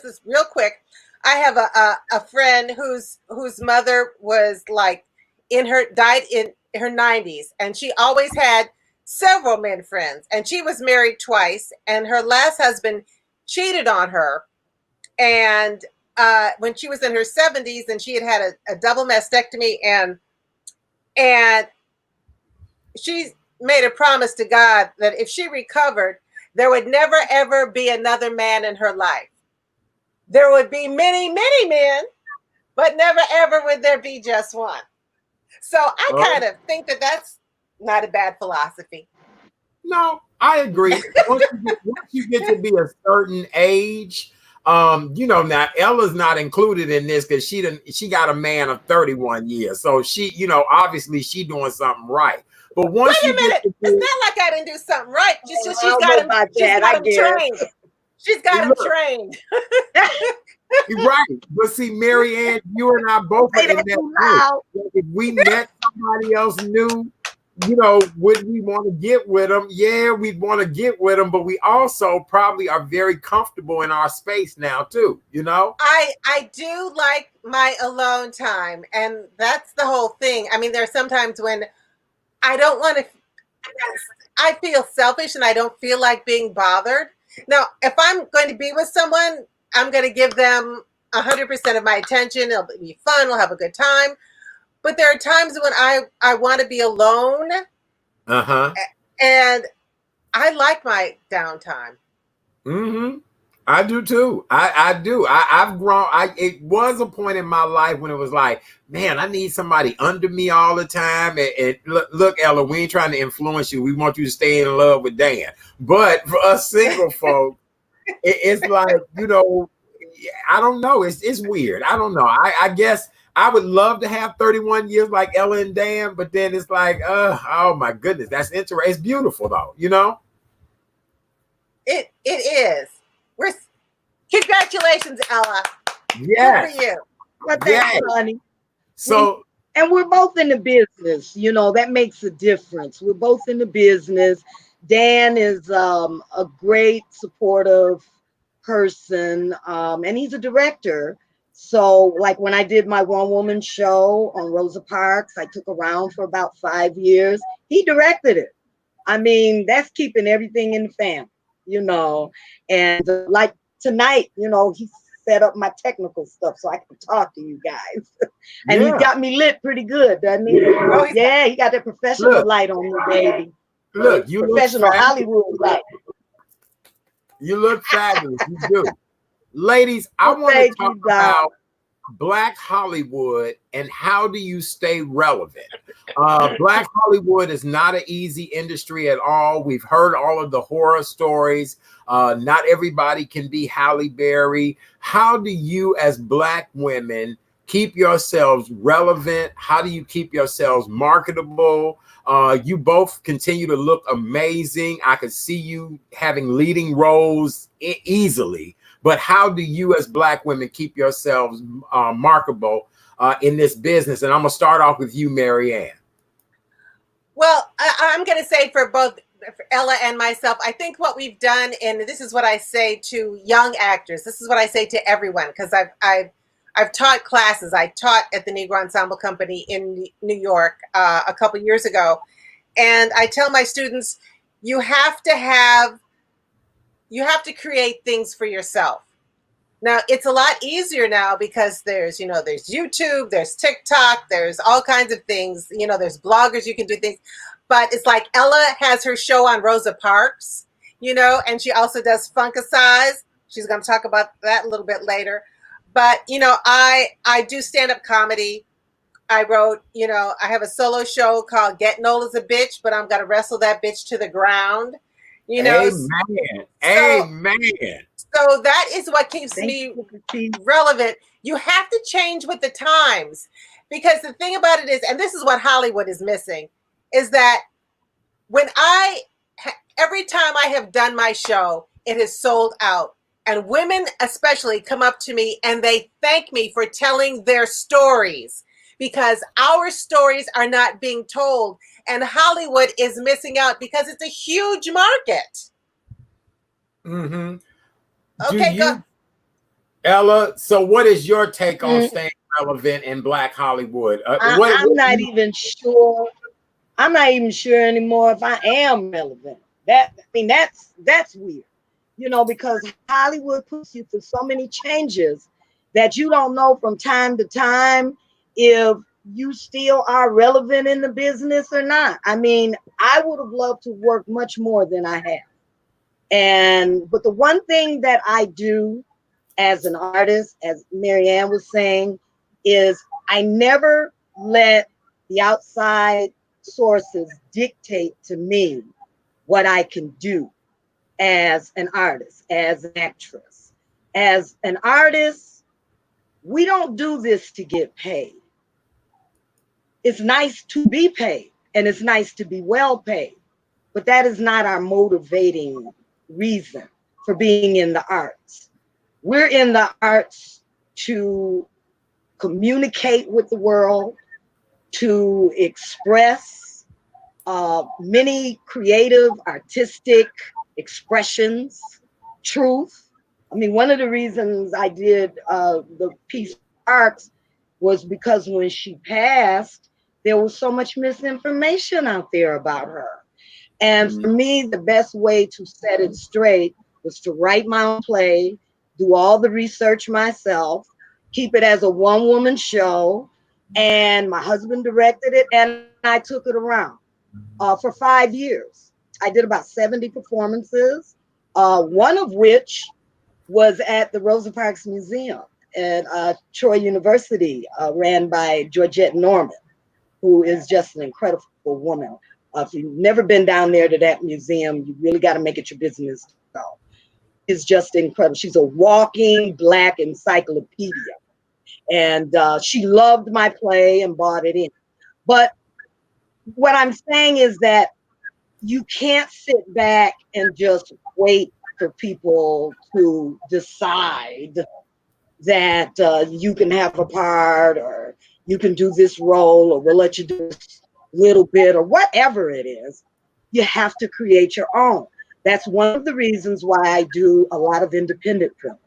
this real quick. I have a friend whose mother was like died in her 90s, and she always had several men friends, and she was married twice, and her last husband cheated on her, and when she was in her 70s, and she had a double mastectomy, and she made a promise to God that if she recovered, there would never ever be another man in her life. There would be many, many men, but never ever would there be just one. So I kind of think that that's not a bad philosophy. No, I agree. Once you get to be a certain age, now Ella's not included in this because she got a man of 31 years. So she, obviously she doing something right. But once Wait a minute, it's not like I didn't do something right. She's got him trained. She's got him trained. Right. But see, Mariann, you and I both are in that group. If we met somebody else new, would we want to get with them? Yeah, we'd want to get with them, but we also probably are very comfortable in our space now too, I do like my alone time, and that's the whole thing. I mean, there's sometimes when I don't want to, I feel selfish and I don't feel like being bothered. Now, if I'm going to be with someone, I'm going to give them 100% of my attention. It'll be fun. We'll have a good time. But there are times when I want to be alone. And I like my downtime. Mm-hmm. I do too. I do. I've grown. It was a point in my life when it was like, man, I need somebody under me all the time. And look, Ella, we ain't trying to influence you. We want you to stay in love with Dan. But for us single folk, it's like, I don't know. It's weird. I don't know. I guess I would love to have 31 years like Ella and Dan, but then it's like, oh my goodness, that's interesting. It's beautiful though, It is. Congratulations, Ella. Yes. Good for you. Well, thanks, honey. So, and we're both in the business. That makes a difference. We're both in the business. Dan is a great, supportive person, and he's a director. So, like when I did my one-woman show on Rosa Parks, I took around for about 5 years. He directed it. I mean, that's keeping everything in the family, And like tonight, he set up my technical stuff so I can talk to you guys. And he got me lit pretty good, doesn't he? Yeah, he got that professional light on me, baby. Look, you professional Hollywood light. You look fabulous. You do. Ladies, I want to talk about Black Hollywood and how do you stay relevant? Black Hollywood is not an easy industry at all. We've heard all of the horror stories. Not everybody can be Halle Berry. How do you, as Black women, keep yourselves relevant? How do you keep yourselves marketable? You both continue to look amazing. I could see you having leading roles easily. But how do you, as Black women, keep yourselves marketable in this business? And I'm going to start off with you, Mariann. Well, I'm going to say for both for Ella and myself, I think what we've done, and this is what I say to young actors, this is what I say to everyone, because I've taught classes. I taught at the Negro Ensemble Company in New York a couple years ago, and I tell my students, you have to create things for yourself. Now, it's a lot easier now because there's YouTube, there's TikTok, there's all kinds of things, there's bloggers, you can do things. But it's like Ella has her show on Rosa Parks, and she also does Funkicize. She's going to talk about that a little bit later. But, I do stand-up comedy. I wrote, I have a solo show called Get Nola's a Bitch, but I'm going to wrestle that bitch to the ground. Amen. Amen. So that is what keeps me relevant. You have to change with the times, because the thing about it is, and this is what Hollywood is missing, is that every time I have done my show, it has sold out. And women especially come up to me and they thank me for telling their stories, because our stories are not being told. And Hollywood is missing out because it's a huge market. Mm-hmm. Okay, go. Ella, so what is your take on staying relevant in Black Hollywood? I'm not even sure. I'm not even sure anymore if I am relevant. That's weird, because Hollywood puts you through so many changes that you don't know from time to time if you still are relevant in the business or not. I mean, I would have loved to work much more than I have. But the one thing that I do as an artist, as Mariann was saying, is I never let the outside sources dictate to me what I can do as an artist, as an actress. As an artist, we don't do this to get paid. It's nice to be paid, and it's nice to be well paid, but that is not our motivating reason for being in the arts. We're in the arts to communicate with the world, to express many creative, artistic expressions, truth. I mean, one of the reasons I did the piece Arcs was because when she passed, there was so much misinformation out there about her. And for me, the best way to set it straight was to write my own play, do all the research myself, keep it as a one-woman show, and my husband directed it, and I took it around for 5 years. I did about 70 performances, one of which was at the Rosa Parks Museum at Troy University, ran by Georgette Norman, who is just an incredible woman. If you've never been down there to that museum, you really got to make it your business to go. It's just incredible. She's a walking Black encyclopedia. And she loved my play and bought it in. But what I'm saying is that you can't sit back and just wait for people to decide that you can have a part, or you can do this role, or we'll let you do this little bit, or whatever it is. You have to create your own. That's one of the reasons why I do a lot of independent films.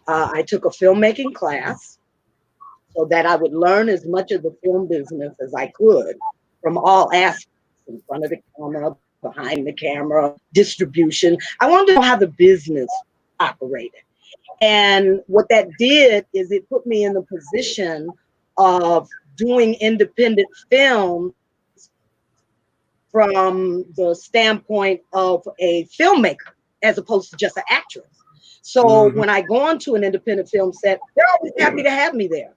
I took a filmmaking class so that I would learn as much of the film business as I could from all aspects, in front of the camera, behind the camera, distribution. I wanted to know how the business operated. And what that did is it put me in the position of doing independent film from the standpoint of a filmmaker as opposed to just an actress. So when I go onto an independent film set, they're always happy to have me there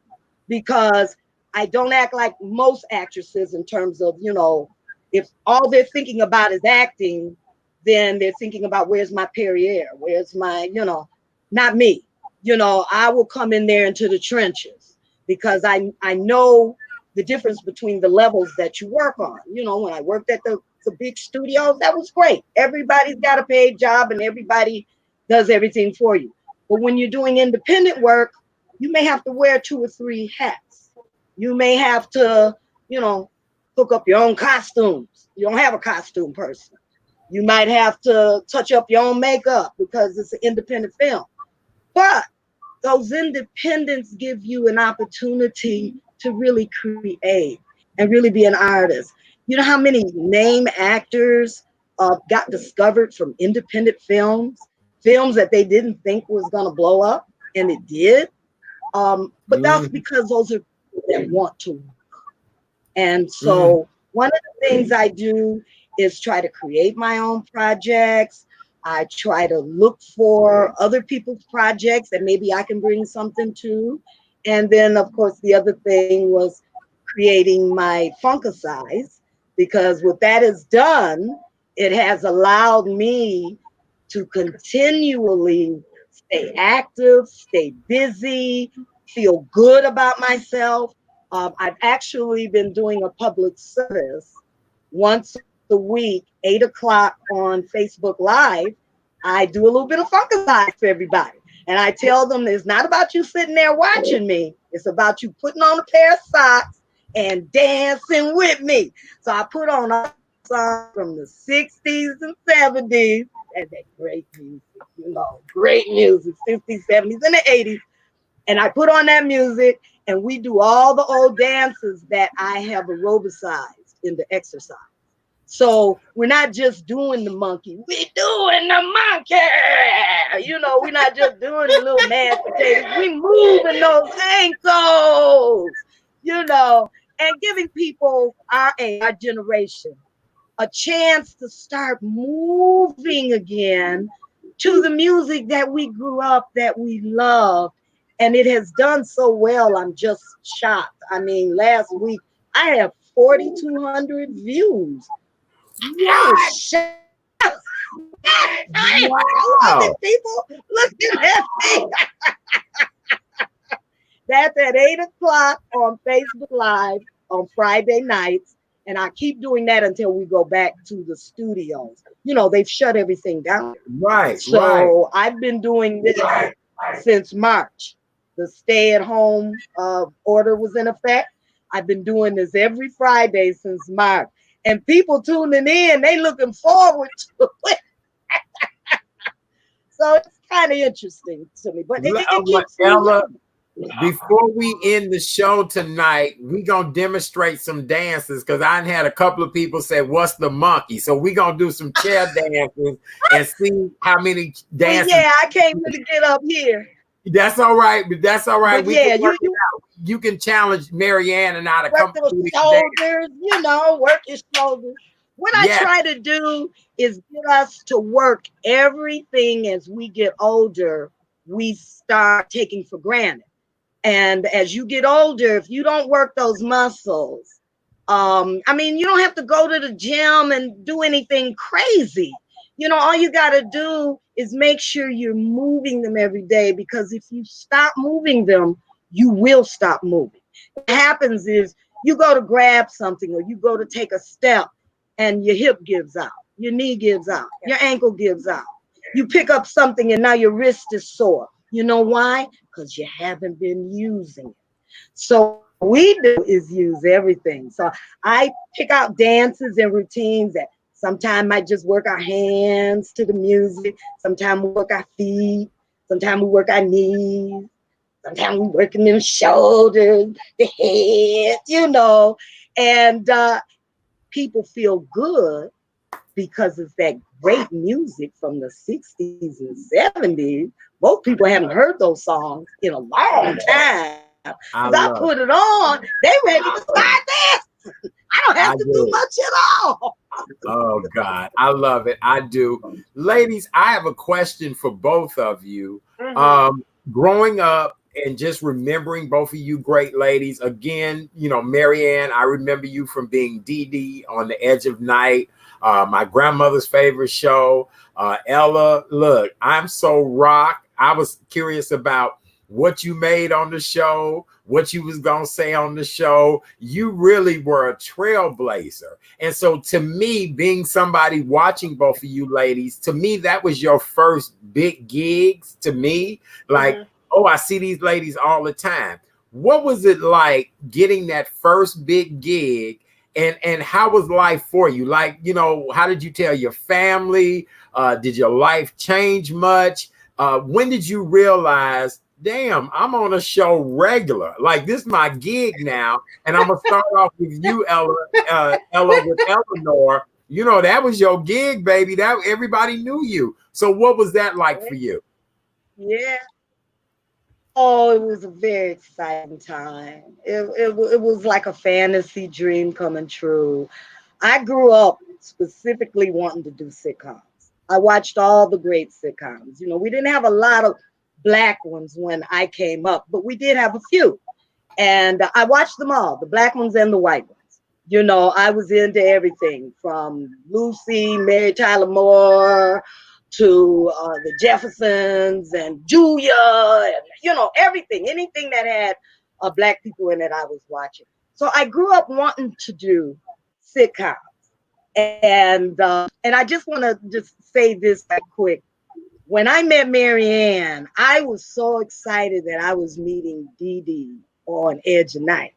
because I don't act like most actresses in terms of, if all they're thinking about is acting, then they're thinking about where's my Perrier, where's my, not me. I will come in there into the trenches because I know the difference between the levels that you work on. When I worked at the big studios, that was great. Everybody's got a paid job and everybody does everything for you. But when you're doing independent work, you may have to wear 2 or 3 hats. You may have to, hook up your own costumes. You don't have a costume person. You might have to touch up your own makeup because it's an independent film. But those independents give you an opportunity to really create and really be an artist. You know how many name actors got discovered from independent films that they didn't think was going to blow up, and it did. But that's because those are people that want to work. And so one of the things I do is try to create my own projects. I try to look for other people's projects that maybe I can bring something to. And then, of course, the other thing was creating my Funkicize, because what that has done, it has allowed me to continually stay active, stay busy, feel good about myself. I've actually been doing a public service once a week, 8 o'clock on Facebook Live. I do a little bit of Funkicize for everybody. And I tell them it's not about you sitting there watching me. It's about you putting on a pair of socks and dancing with me. So I put on a song from the 60s and 70s, and that great music, great music, 50s, 70s, and the 80s. And I put on that music, and we do all the old dances that I have aerobicized in the exercise. So we're not just doing the monkey, we're doing the monkey. We're not just doing the little mashed potatoes, we're moving those ankles, and giving people our generation a chance to start moving again to the music that we grew up, that we loved. And it has done so well. I'm just shocked. I mean, last week I have 4,200 views. Wow. People looking at me. That's at 8 o'clock on Facebook Live on Friday nights. And I keep doing that until we go back to the studios. They've shut everything down. Right. So I've been doing this since March. The stay-at-home order was in effect. I've been doing this every Friday since March. And people tuning in, they looking forward to it. So it's kind of interesting to me. But it keeps Ella, before we end the show tonight, we're going to demonstrate some dances, because I had a couple of people say, what's the monkey? So we're going to do some chair dances and see how many dances. Well, yeah, I can't really get up here. That's all right. But that's all right. But yeah, you can challenge Mariann and I to come those shoulders, work your shoulders. What I try to do is get us to work everything as we get older, we start taking for granted. And as you get older, if you don't work those muscles, you don't have to go to the gym and do anything crazy. All you got to do is make sure you're moving them every day, because if you stop moving them, you will stop moving. What happens is you go to grab something, or you go to take a step, and your hip gives out, your knee gives out, your ankle gives out. You pick up something and now your wrist is sore. You know why? Because you haven't been using it. So what we do is use everything. So I pick out dances and routines that sometimes might just work our hands to the music. Sometimes we work our feet. Sometimes we work our knees. Sometimes we working them shoulders, the head, and people feel good because it's that great music from the 60s and 70s. Most people haven't heard those songs in a long time. I put it on, they ready to start dancing. I don't have I to do do. much at all. Oh God, I love it. I do. Ladies, I have a question for both of you. Mhm. Growing up and just remembering both of you great ladies, again, Mariann, I remember you from being Dee Dee on The Edge of Night, my grandmother's favorite show. Ella, look, I'm so rock. I was curious about what you made on the show, what you was gonna say on the show. You really were a trailblazer. And so to me, being somebody watching both of you ladies, to me, that was your first big gigs to me. Like, Mhm. oh, I see these ladies all the time. What was it like getting that first big gig? And how was life for you? Like, how did you tell your family? Did your life change much? When did you realize, damn, I'm on a show regular? Like, this is my gig now. And I'm gonna start off with you, Ella, Ella with Eleanor. That was your gig, baby. That everybody knew you. So what was that like for you? Yeah. Oh, it was a very exciting time. It was like a fantasy dream coming true. I grew up specifically wanting to do sitcoms. I watched all the great sitcoms. We didn't have a lot of black ones when I came up, but we did have a few. And I watched them all, the black ones and the white ones. I was into everything from Lucy, Mary Tyler Moore, to the Jeffersons and Julia, and everything, anything that had black people in it, I was watching. So I grew up wanting to do sitcoms, and I just want to just say this right quick. When I met Mariann, I was so excited that I was meeting Dee Dee on Edge of Night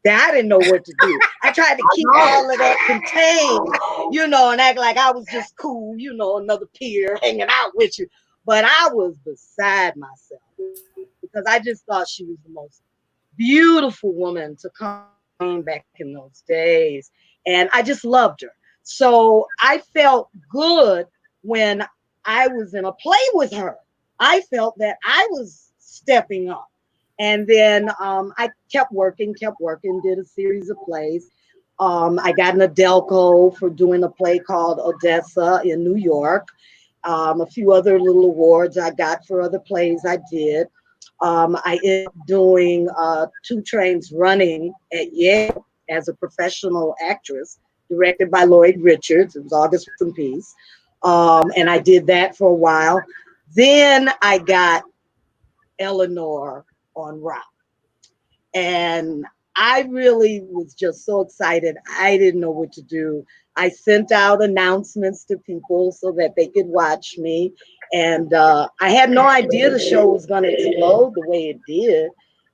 that I didn't know what to do. I tried to keep all of that contained, and act like I was just cool, another peer hanging out with you. But I was beside myself because I just thought she was the most beautiful woman to come back in those days. And I just loved her. So I felt good when I was in a play with her. I felt that I was stepping up. And then I kept working, did a series of plays. I got an Adelco for doing a play called Odessa in New York. A few other little awards I got for other plays I did. I ended up doing Two Trains Running at Yale as a professional actress, directed by Lloyd Richards. It was August and Peace. And I did that for a while. Then I got Eleanor on Rock. And I really was just so excited. I didn't know what to do. I sent out announcements to people so that they could watch me. And I had no idea the show was going to explode the way it did.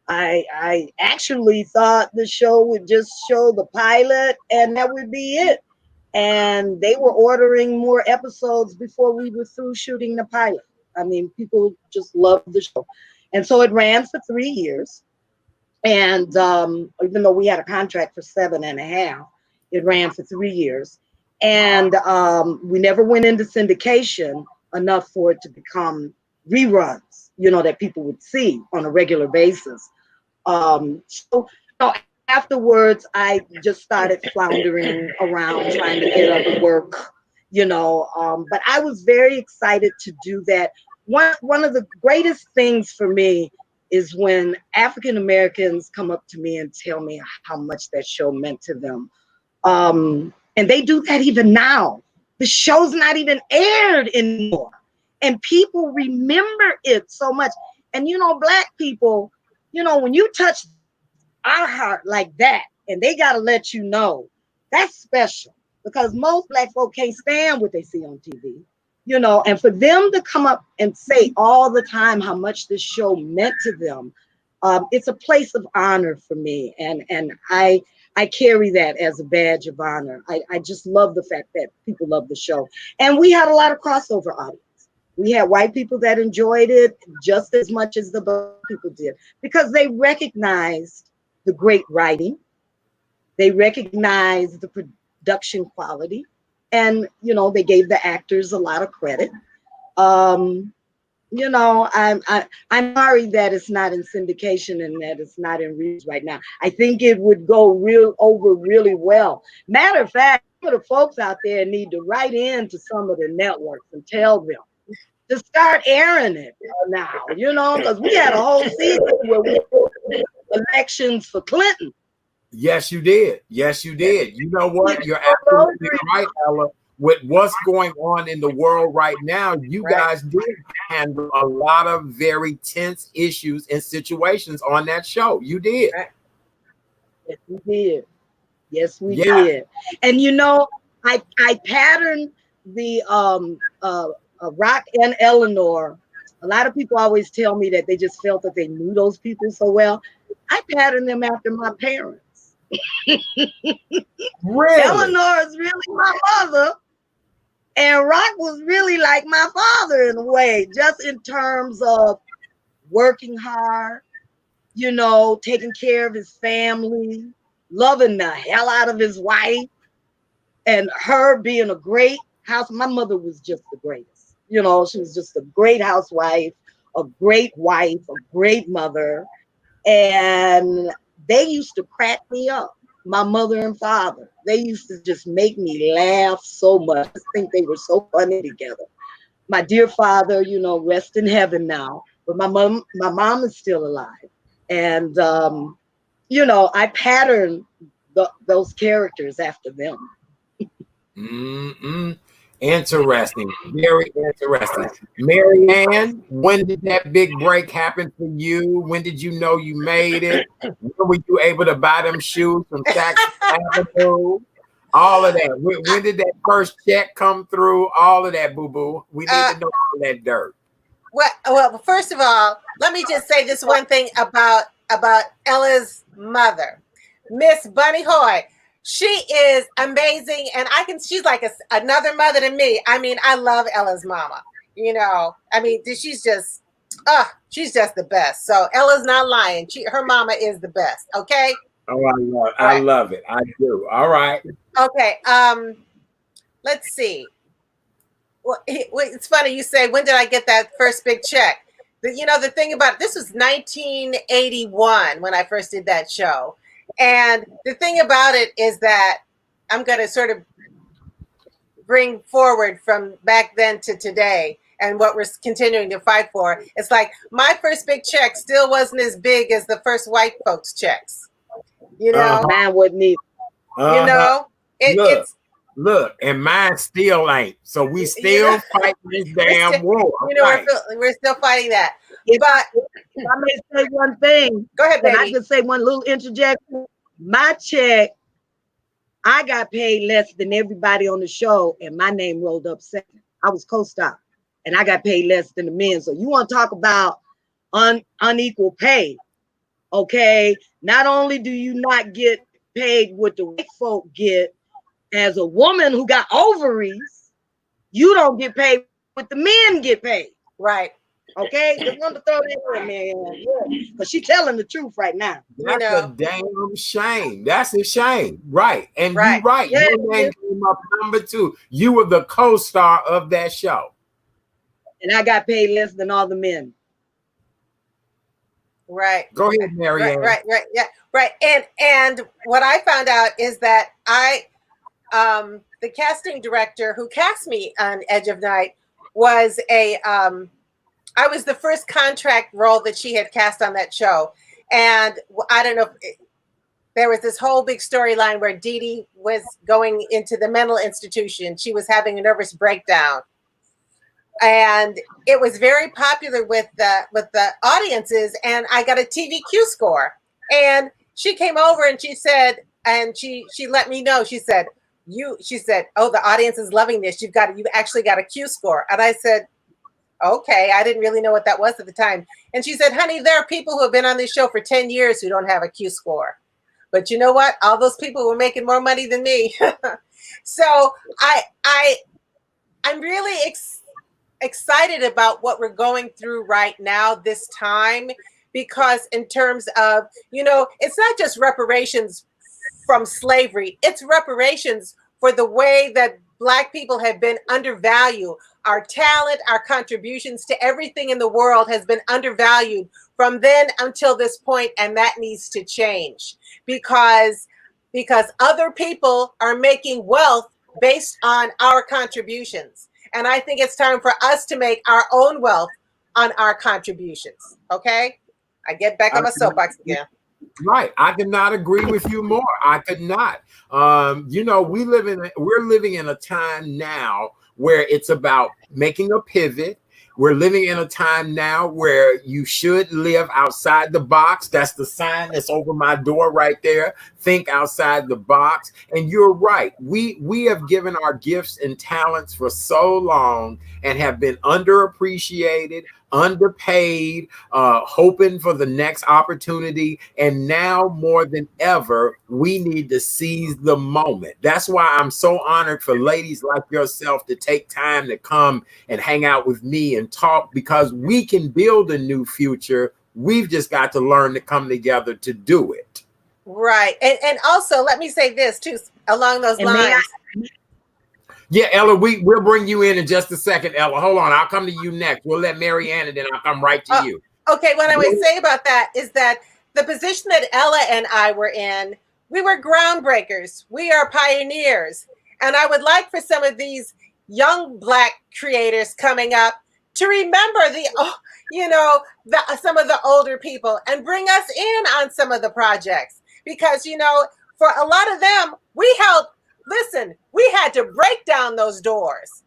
I actually thought the show would just show the pilot and that would be it. And they were ordering more episodes before we were through shooting the pilot. I mean, people just loved the show. And so it ran for 3 years. And even though we had a contract for 7.5, it ran for 3 years. And we never went into syndication enough for it to become reruns, that people would see on a regular basis. So afterwards, I just started floundering around trying to get other work, but I was very excited to do that. One of the greatest things for me is when African Americans come up to me and tell me how much that show meant to them. And they do that even now. The show's not even aired anymore. And people remember it so much. And black people, when you touch our heart like that, and they got to let you know that's special because most black folk can't stand what they see on TV, and for them to come up and say all the time how much this show meant to them, it's a place of honor for me, and I carry that as a badge of honor. I just love the fact that people love the show, and we had a lot of crossover audience. We had white people that enjoyed it just as much as the black people did because they recognized the great writing. They recognized the production quality. And, they gave the actors a lot of credit. Um, you know, I'm sorry that it's not in syndication and that it's not in reels right now. I think it would go over really well. Matter of fact, some of the folks out there need to write in to some of the networks and tell them to start airing it now, you know, because we had a whole season where we did elections for Clinton. Yes, you did. Yes, you did. You know what? You're absolutely right, Ella. With what's going on in the world right now, you guys did handle a lot of very tense issues and situations on that show. You did. Yes, we did. Yes, we did. And you know, I patterned the Rock and Eleanor. A lot of people always tell me that they just felt that they knew those people so well. I patterned them after my parents. Really? Eleanor is really my mother, and Rock was really like my father in a way, just in terms of working hard, you know, taking care of his family, loving the hell out of his wife, and her being a great house. My mother was just the greatest. You know, she was just a great housewife, a great wife, a great mother. And they used to crack me up, my mother and father. They used to just make me laugh so much. I think they were so funny together. My dear father, you know, rest in heaven now, but my mom is still alive. And, you know, I patterned those characters after them. Interesting. Very interesting. Mariann, when did that big break happen for you? When did you know you made it? When were you able to buy them shoes from Saks Avenue? All of that. When did that first check come through? All of that, boo-boo. We need to know all that dirt. Well, first of all, let me just say this one thing about Ella's mother, Miss Bunny Hoy. She is amazing, and she's like another mother to me. I mean, I love Ella's mama. You know, I mean, she's just the best. So Ella's not lying. Her mama is the best. Okay. Oh, I love it. I do. All right. Okay. Let's see. Well, it's funny you say, when did I get that first big check? You know, the thing about this was 1981 when I first did that show. And the thing about it is that I'm going to sort of bring forward from back then to today and what we're continuing to fight for. It's like my first big check still wasn't as big as the first white folks' checks. You know? Mine wasn't either. You know? Look, and mine still ain't. So we still fighting this damn war. You know, we're still fighting that. But if I may say one thing. Go ahead, baby. I can say one little interjection. My check, I got paid less than everybody on the show, and my name rolled up second. I was co-star, and I got paid less than the men. So you want to talk about unequal pay? Okay, not only do you not get paid what the white folk get, as a woman who got ovaries, you don't get paid what the men get paid. Right. Okay, just wanted to throw that in there, because she's telling the truth right now. That's a damn shame. That's a shame, right? And you're right. Yeah, your name came up number 2. You were the co-star of that show, and I got paid less than all the men. Right. Go ahead, Mariann. Right. Yeah. Right. And what I found out is that the casting director who cast me on Edge of Night was I was the first contract role that she had cast on that show. And I don't know, there was this whole big storyline where Dee Dee was going into the mental institution. She was having a nervous breakdown. And it was very popular with the audiences, and I got a TVQ score. And she came over and she said, and she let me know, she said, oh, the audience is loving this. You actually got a Q score. And I said, okay, I didn't really know what that was at the time. And she said, honey, there are people who have been on this show for 10 years who don't have a Q score. But you know what? All those people were making more money than me. So I'm really excited about what we're going through right now this time, because in terms of, it's not just reparations from slavery, it's reparations for the way that Black people have been undervalued, our talent, our contributions to everything in the world has been undervalued from then until this point, and that needs to change because other people are making wealth based on our contributions. And I think it's time for us to make our own wealth on our contributions. Okay? I get back on my soapbox again. Right. I could not agree with you more. I could not. We're living in a time now where it's about making a pivot. We're living in a time now where you should live outside the box. That's the sign that's over my door right there. Think outside the box. And you're right. We have given our gifts and talents for so long and have been underappreciated, underpaid, hoping for the next opportunity. And now more than ever, we need to seize the moment. That's why I'm so honored for ladies like yourself to take time to come and hang out with me and talk, because we can build a new future. We've just got to learn to come together to do it. Right. And also, let me say this too, along those lines. Yeah, Ella, we'll bring you in just a second, Ella. Hold on. I'll come to you next. We'll let Mariann, and then I'll come right to you. Okay, what I would say about that is that the position that Ella and I were in, we were groundbreakers. We are pioneers. And I would like for some of these young Black creators coming up to remember some of the older people and bring us in on some of the projects. Because, for a lot of them, we had to break down those doors.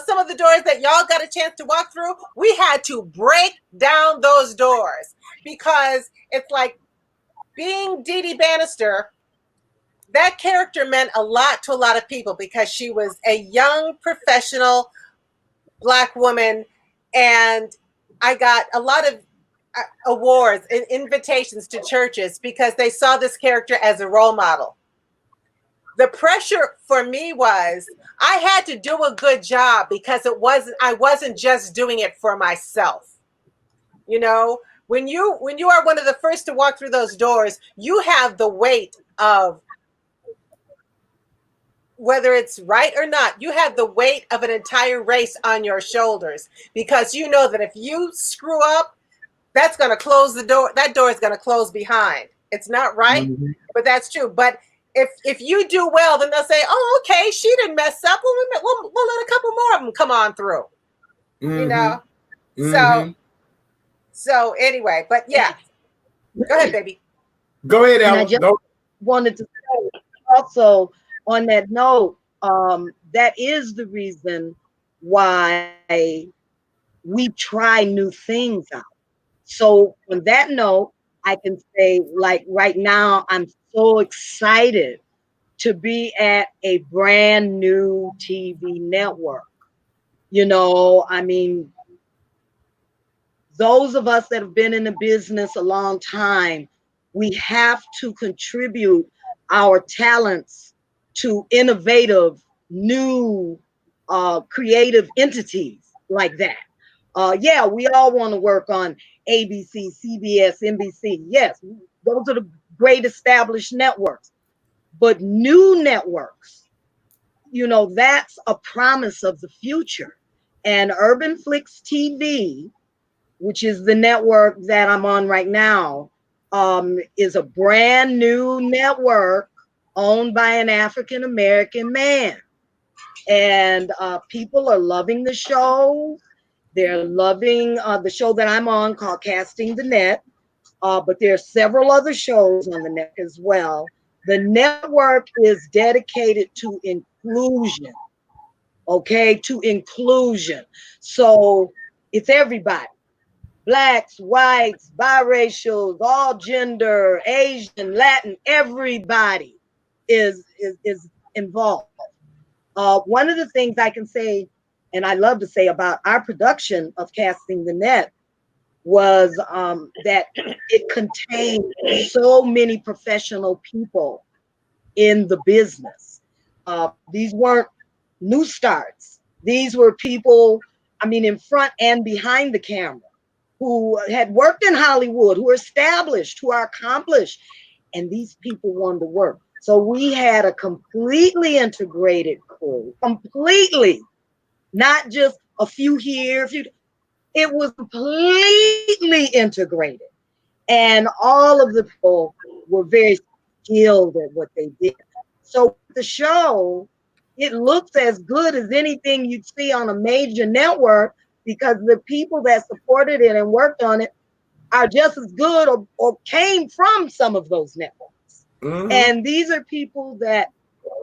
Some of the doors that y'all got a chance to walk through, we had to break down those doors, because it's like being Dee Dee Bannister. That character meant a lot to a lot of people because she was a young professional Black woman, and I got a lot of awards and invitations to churches because they saw this character as a role model. The pressure for me was I had to do a good job because I wasn't just doing it for myself. When you are one of the first to walk through those doors, you have the weight of, whether it's right or not, you have the weight of an entire race on your shoulders, because you know that if you screw up, that's going to close the door. That door is going to close behind. It's not right, but that's true. But if you do well, then they'll say, "Oh, okay, she didn't mess up. We'll let a couple more of them come on through." So anyway, but yeah, go ahead, baby. Go ahead, Ella. And I just wanted to say also on that note, that is the reason why we try new things out. So on that note, I can say, like right now, I'm so excited to be at a brand new TV network. Those of us that have been in the business a long time, we have to contribute our talents to innovative, new, creative entities like that. We all want to work on ABC, CBS, NBC. Yes, those are the great established networks. But new networks, that's a promise of the future. And Urban Flix TV, which is the network that I'm on right now, is a brand new network owned by an African-American man. And people are loving the show. They're loving the show that I'm on called Casting the Net. But there are several other shows on the net as well. The network is dedicated to inclusion. Okay, to inclusion. So it's everybody. Blacks, whites, biracials, all gender, Asian, Latin, everybody is involved. One of the things I can say, and I love to say about our production of Casting the Net, was that it contained so many professional people in the business. These weren't new starts. These were people, in front and behind the camera, who had worked in Hollywood, who are established, who are accomplished, and these people wanted to work. So we had a completely integrated crew, completely, not just, a few here, a few. It was completely integrated. And all of the people were very skilled at what they did. So the show, it looks as good as anything you'd see on a major network because the people that supported it and worked on it are just as good or came from some of those networks. Mm-hmm. And these are people that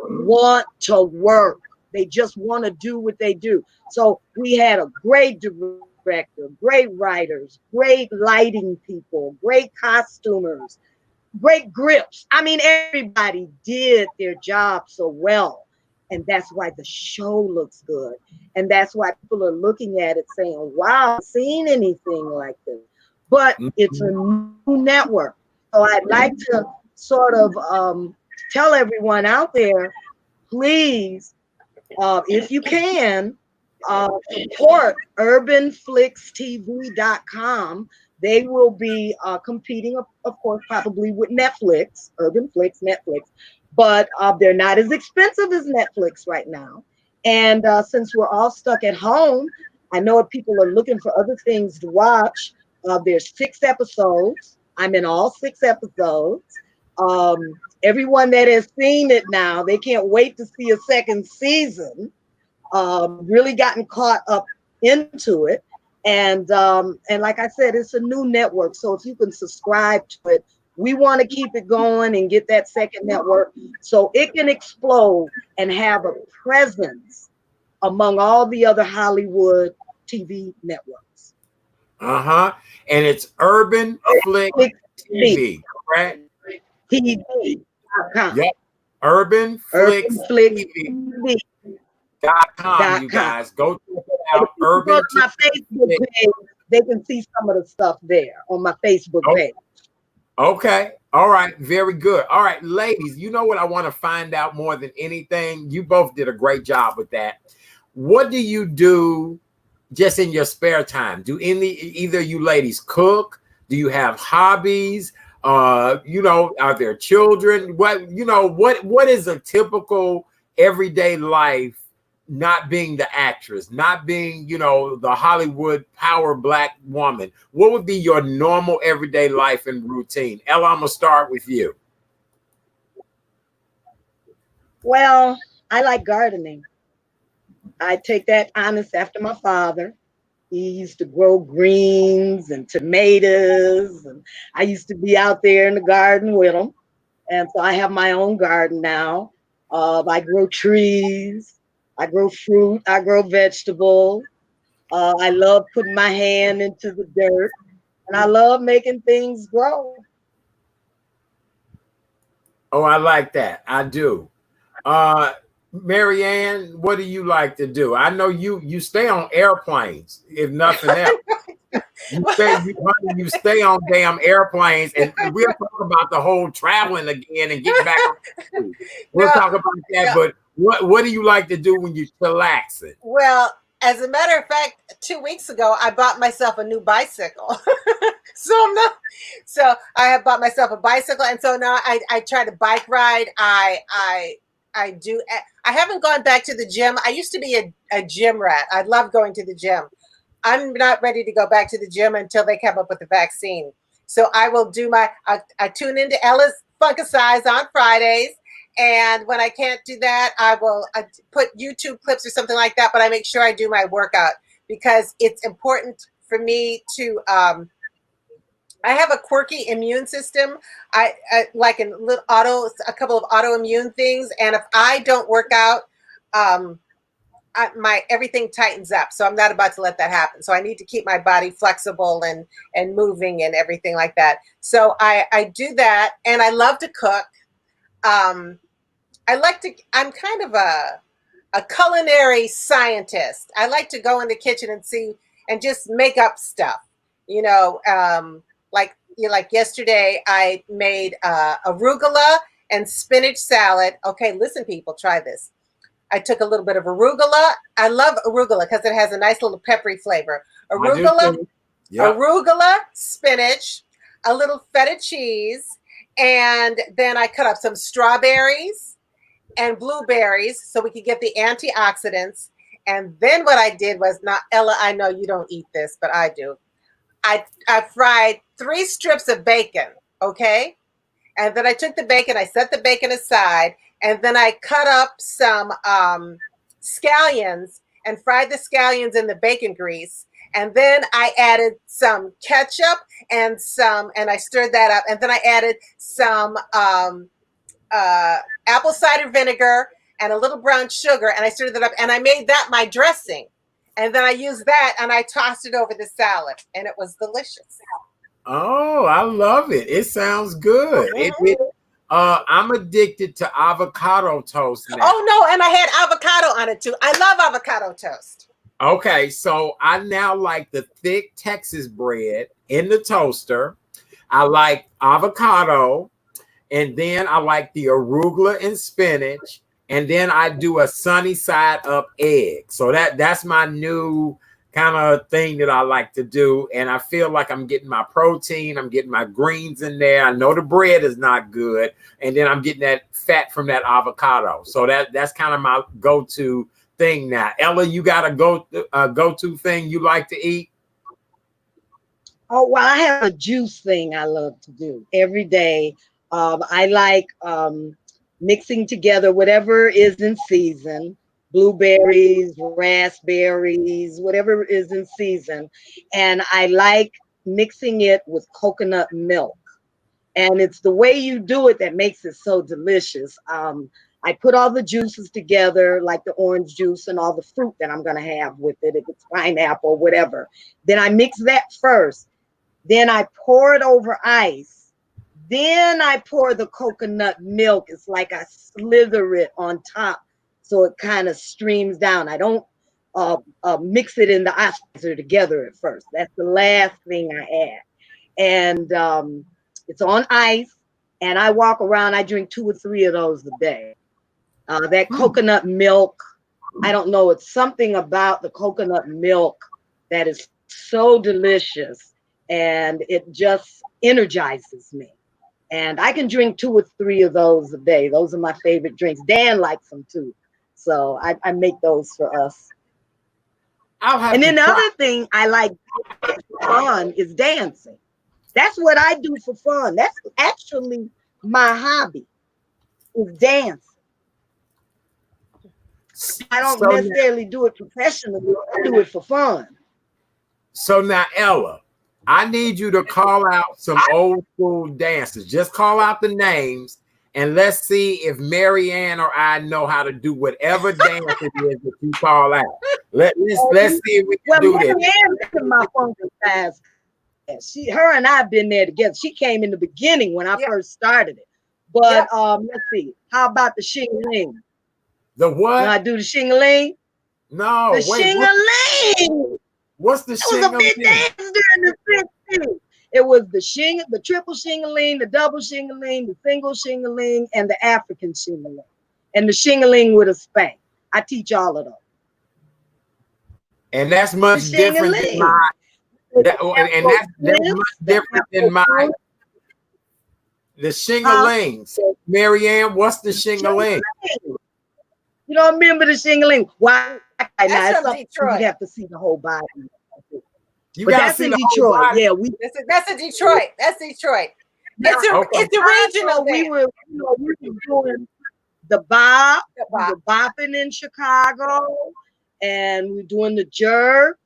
want to work. They just want to do what they do. So we had a great director, great writers, great lighting people, great costumers, great grips. I mean, everybody did their job so well. And that's why the show looks good. And that's why people are looking at it saying, wow, I've seen anything like this. But it's a new network. So I'd like to sort of tell everyone out there, please, if you can, support urbanflixtv.com. They will be competing, of course, probably with Netflix, Urban Flix, Netflix, but they're not as expensive as Netflix right now. And since we're all stuck at home, I know if people are looking for other things to watch, there's 6 episodes. I'm in all 6 episodes. Everyone that has seen it now, they can't wait to see a second season. Really gotten caught up into it. And like I said, it's a new network. So if you can subscribe to it, we want to keep it going and get that second network so it can explode and have a presence among all the other Hollywood TV networks. Uh-huh. And it's Urban Flick TV, correct? TV.com. Yep. Urban Flix TV. .com, you guys. Go check it out. Go to my Facebook page. They can see some of the stuff there on my Facebook page. Okay. All right. Very good. All right, ladies, you know what I want to find out more than anything? You both did a great job with that. What do you do just in your spare time? Do either you ladies cook? Do you have hobbies? Are there children? What is a typical everyday life, not being the actress, not being, the Hollywood power Black woman? What would be your normal everyday life and routine? Ella, I'm gonna start with you. Well, I like gardening. I take that honest after my father. He used to grow greens and tomatoes, and I used to be out there in the garden with him. And so I have my own garden now. I grow trees, I grow fruit, I grow vegetables. I love putting my hand into the dirt, and I love making things grow. Oh, I like that. I do. Mariann, what do you like to do? I know you stay on airplanes, if nothing else. You stay on damn airplanes, and we'll talk about the whole traveling again and getting back. We'll talk about that. But what do you like to do when you're relaxing? Well, as a matter of fact, 2 weeks ago, I bought myself a new bicycle. So I have bought myself a bicycle, and so now I try to bike ride. I do. I haven't gone back to the gym. I used to be a gym rat. I love going to the gym. I'm not ready to go back to the gym until they come up with the vaccine. So I will do I tune into Ella's Funkicize on Fridays. And when I can't do that, I put YouTube clips or something like that. But I make sure I do my workout because it's important for me to, I have a quirky immune system. I like a couple of autoimmune things. And if I don't work out, my everything tightens up. So I'm not about to let that happen. So I need to keep my body flexible and moving and everything like that. So I do that, and I love to cook. I'm kind of a culinary scientist. I like to go in the kitchen and see and just make up stuff. Like yesterday, I made arugula and spinach salad. Okay, listen, people, try this. I took a little bit of arugula. I love arugula because it has a nice little peppery flavor. Arugula, spinach, a little feta cheese, and then I cut up some strawberries and blueberries so we could get the antioxidants. And then what I did was, not Ella, I know you don't eat this, but I do. I fried 3 strips of bacon, okay? And then I took the bacon, I set the bacon aside, and then I cut up some scallions and fried the scallions in the bacon grease. And then I added some ketchup and I stirred that up. And then I added some apple cider vinegar and a little brown sugar, and I stirred that up, and I made that my dressing. And then I used that, and I tossed it over the salad, and it was delicious. Oh, I love it. It sounds good. I'm addicted to avocado toast now. Oh, no, and I had avocado on it, too. I love avocado toast. Okay, so I now like the thick Texas bread in the toaster. I like avocado, and then I like the arugula and spinach, and then I do a sunny side up egg. So that's my new kind of thing that I like to do, and I feel like I'm getting my protein, I'm getting my greens in there. I know the bread is not good, and then I'm getting that fat from that avocado. So that's kind of my go-to thing now. Ella, you got a go-to thing you like to eat? Oh, well, I have a juice thing I love to do every day. I like mixing together whatever is in season, blueberries, raspberries, whatever is in season. And I like mixing it with coconut milk. And it's the way you do it that makes it so delicious. I put all the juices together, like the orange juice and all the fruit that I'm going to have with it, if it's pineapple, whatever. Then I mix that first. Then I pour it over ice. Then I pour the coconut milk. It's like I slither it on top so it kind of streams down. I don't mix it in the ice together at first. That's the last thing I add. And it's on ice. And I walk around. I drink 2 or 3 of those a day. That coconut milk, I don't know. It's something about the coconut milk that is so delicious. And it just energizes me. And I can drink 2 or 3 of those a day. Those are my favorite drinks. Dan likes them too. So I make those for us. And then the other thing I like for fun is dancing. That's what I do for fun. That's actually my hobby, is dancing. I don't necessarily do it professionally. I do it for fun. So now, Ella, I need you to call out some old school dancers. Just call out the names, and let's see if Mariann or I know how to do whatever dance it is that you call out. Let's see if we can do this. Mariann my funky fast. Her and I've been there together. She came in the beginning when I first started it. But let's see. How about the shing-a-ling? The what? Can I do the shing-a-ling? No. The shing-a-ling. What's the shing-a-ling? It was a big dance during the 60s. It was the triple shing-a-ling, the double shing-a-ling, the single shing-a-ling, and the African shing-a-ling. And the shing-a-ling with a spank. I teach all of those. And that's much different than mine. That's much different than mine. The shing-a-ling. So, Mariann, what's the shing-a-ling? You don't remember the shing-a-ling? Why? That's from Detroit. You have to see the whole body. But that's in Detroit. Yeah, that's in Detroit. That's Detroit. It's a regional. We were doing the bop. We were bopping in Chicago, and we're doing the jerk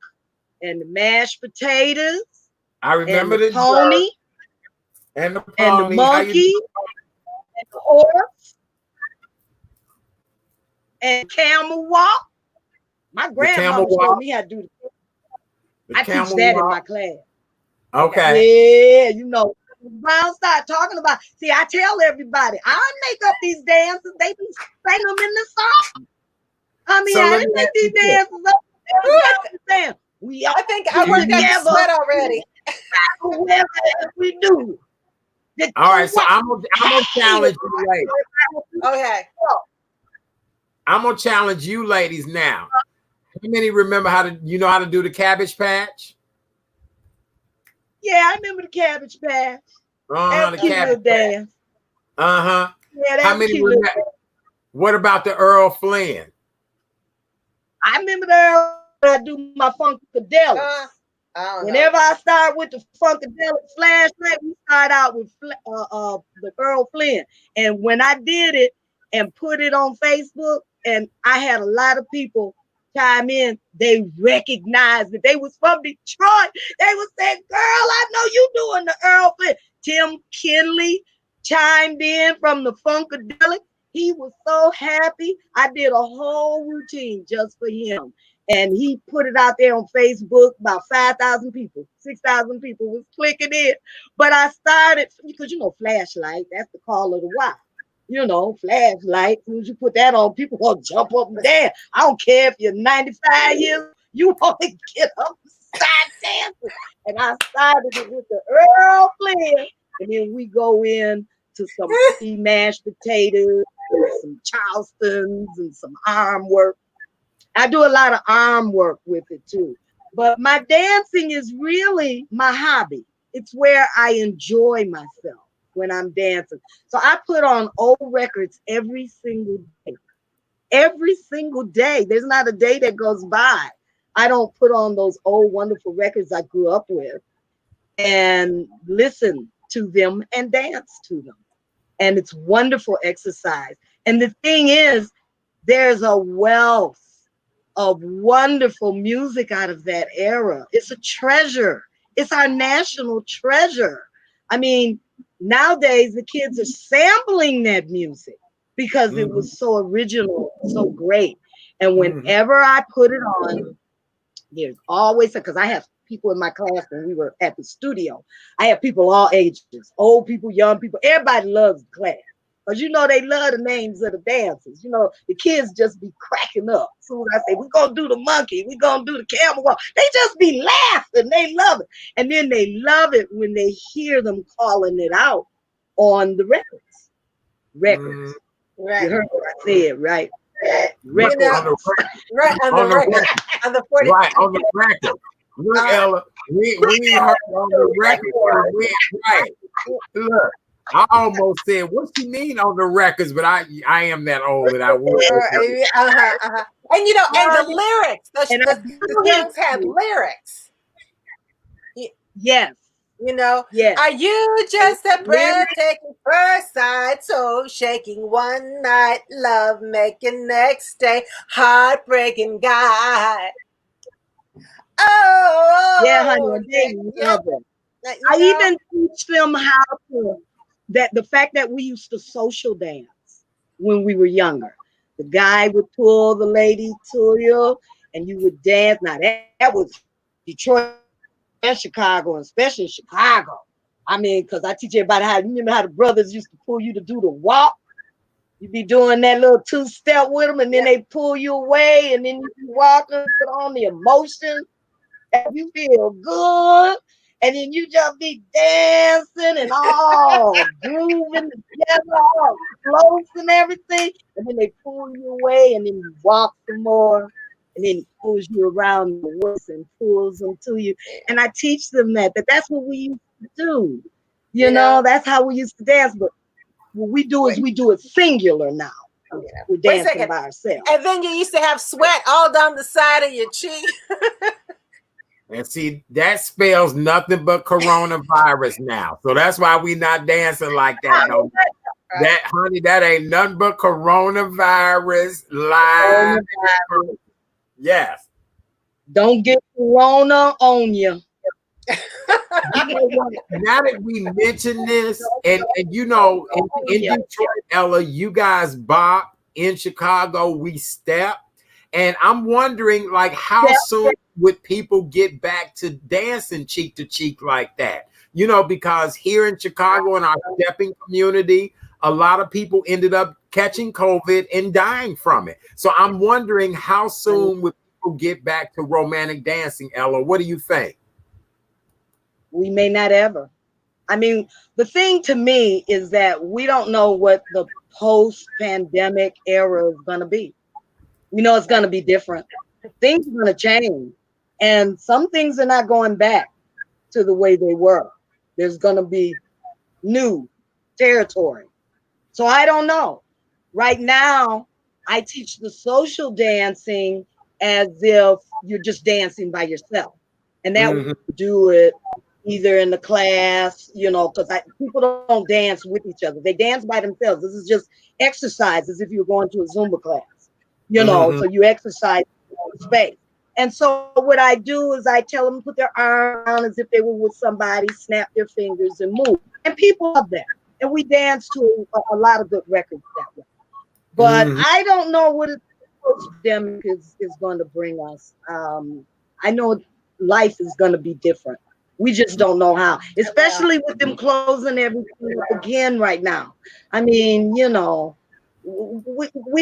and the mashed potatoes. I remember the pony, and the monkey, and the horse, and camel walk. My grandma told me how to do it. I teach that in my class. Okay. Yeah, you know, Brown start talking about. See, I tell everybody, I make up these dances. They be singing them in the song. I mean, I didn't make these dances up. I think I worked out the sweat already. Whatever we do. All right, so I'm gonna challenge you ladies. Okay. I'm gonna challenge you ladies now. How many remember how to do the Cabbage Patch? Yeah, I remember the Cabbage Patch. The Cabbage dance. Yeah, how many remember? What about the Earl Flynn? I remember there when I do my funkadelic. I don't know. Whenever I start with the funkadelic flashlight, we start out with the Earl Flynn. And when I did it and put it on Facebook, and I had a lot of people chime in, they recognized it. They was from Detroit. They was saying, "Girl, I know you doing the Earl Flynn." Tim Kinley chimed in from the funkadelic. He was so happy. I did a whole routine just for him. And he put it out there on Facebook. About 5,000 people, 6,000 people was clicking it. But I started, because flashlight, that's the call of the wild. Flashlight, as soon as you put that on, people will jump up and down. I don't care if you're 95 years, you want to get up and start dancing. And I started it with the Earl Flynn. And then we go in to some mashed potatoes, some Charlestons, and some arm work. I do a lot of arm work with it too. But my dancing is really my hobby. It's where I enjoy myself when I'm dancing. So I put on old records every single day. Every single day. There's not a day that goes by I don't put on those old wonderful records I grew up with and listen to them and dance to them. And it's wonderful exercise. And the thing is, there's a wealth of wonderful music out of that era. It's a treasure. It's our national treasure. I mean, nowadays the kids are sampling that music because it was so original, so great. And whenever I put it on, there's always, because I have people in my class when we were at the studio. I have people all ages, old people, young people. Everybody loves the class. Because they love the names of the dancers. The kids just be cracking up. So I say, we're going to do the monkey. We're going to do the camel walk. They just be laughing. They love it. And then they love it when they hear them calling it out on the records. Records. Right. You heard what I said, right? Records. Right on the record. On the 40. Right, on the record. Look, Ella, we heard on the record. Right. Look. I almost said, "What you mean on the records?" But I am that old that I would. And and the lyrics. The songs had lyrics. Yes. Yes. Are you just a breathtaking first sight, soul shaking one night, love making next day, heartbreaking guy? Oh, yeah, honey, they love it. I even teach them how to. The fact that we used to social dance when we were younger. The guy would pull the lady to you and you would dance. Now that was Detroit and Chicago, and especially Chicago. I mean, because I teach everybody how the brothers used to pull you to do the walk. You'd be doing that little two-step with them, and then they pull you away, and then you walk and put on the emotion. And you feel good. And then you just be dancing and all grooving together, all close and everything. And then they pull you away and then you walk some more. And then he pulls you around the waist and pulls them to you. And I teach them that's what we used to do. That's how we used to dance. But what we do is we do it singular now. We're dancing by ourselves. And then you used to have sweat all down the side of your cheek. And see, that spells nothing but coronavirus now. So that's why we not dancing like that. No, that honey, that ain't nothing but coronavirus live. Yes. Don't get corona on you. Now that we mention this, and in Detroit, Ella, you guys bop. In Chicago, we step. And I'm wondering, like, how soon would people get back to dancing cheek to cheek like that? Because here in Chicago, in our stepping community, a lot of people ended up catching COVID and dying from it. So I'm wondering, how soon would people get back to romantic dancing, Ella? What do you think? We may not ever. I mean, the thing to me is that we don't know what the post-pandemic era is going to be. It's going to be different. Things are going to change. And some things are not going back to the way they were. There's going to be new territory. So I don't know. Right now, I teach the social dancing as if you're just dancing by yourself. And that Mhm. would do it either in the class, because people don't dance with each other. They dance by themselves. This is just exercise as if you're going to a Zumba class, Mhm. so you exercise in space. And so what I do is I tell them to put their arm around as if they were with somebody, snap their fingers and move. And people love that. And we dance to a lot of good records that way. But Mhm. I don't know what it's them is going to bring us. I know life is going to be different. We just don't know how, especially with them closing everything up again right now. I mean, we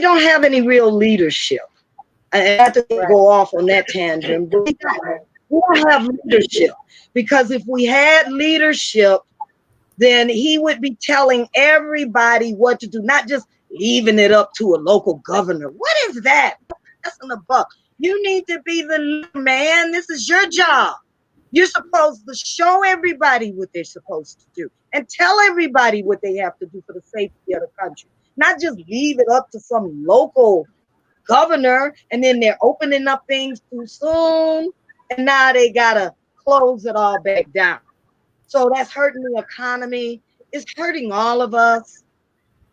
don't have any real leadership. I have to Right. go off on that tangent, but we don't have leadership, because if we had leadership, then he would be telling everybody what to do, not just leaving it up to a local governor. What is that? That's in the buck. You need to be the leader, man. This is your job. You're supposed to show everybody what they're supposed to do and tell everybody what they have to do for the safety of the country. Not just leave it up to some local governor and then they're opening up things too soon and now they gotta close it all back down. So that's hurting the economy. It's hurting all of us,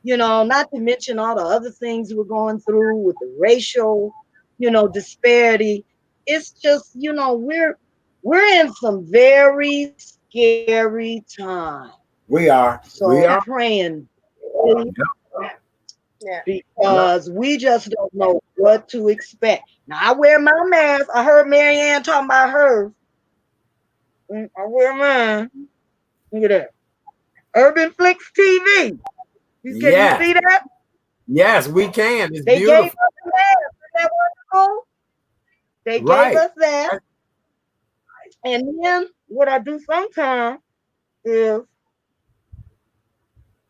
not to mention all the other things we're going through with the racial, disparity. It's just, we're in some very scary time. We are. So We are. I'm praying really, Yeah. Yep. because we just don't know what to expect. Now I wear my mask. I heard Mariann talking about hers. I wear mine. Look at that. Urban Flicks TV. Can you Yes. see that? Yes, we can. It's They gave us beautiful. that. Isn't that wonderful? They gave Right. us that. And then what I do sometimes is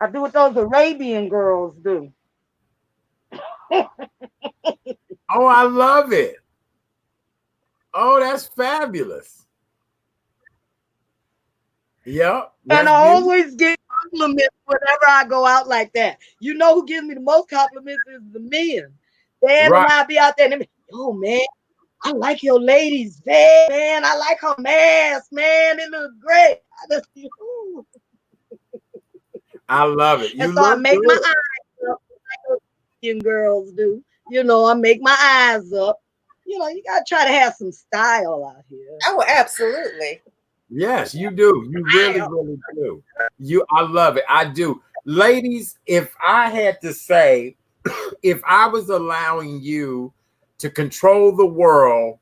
I do what those Arabian girls do. Oh, I love it. Oh, that's fabulous. Yep. And That's I beautiful. always get compliments whenever I go out like that. You know who gives me the most compliments is the men. Dan and Right. I be out there and they be, oh man, I like your ladies' vest, man. I like her mask, man. It looks great. I just, I love it. and You so I look make my good. eyes up like Indian girls do. I make my eyes up. You gotta try to have some style out here. Oh, absolutely. Yes, you do. You really, Style. really do. I love it. I do. Ladies, if I had to say, if I was allowing you to control the world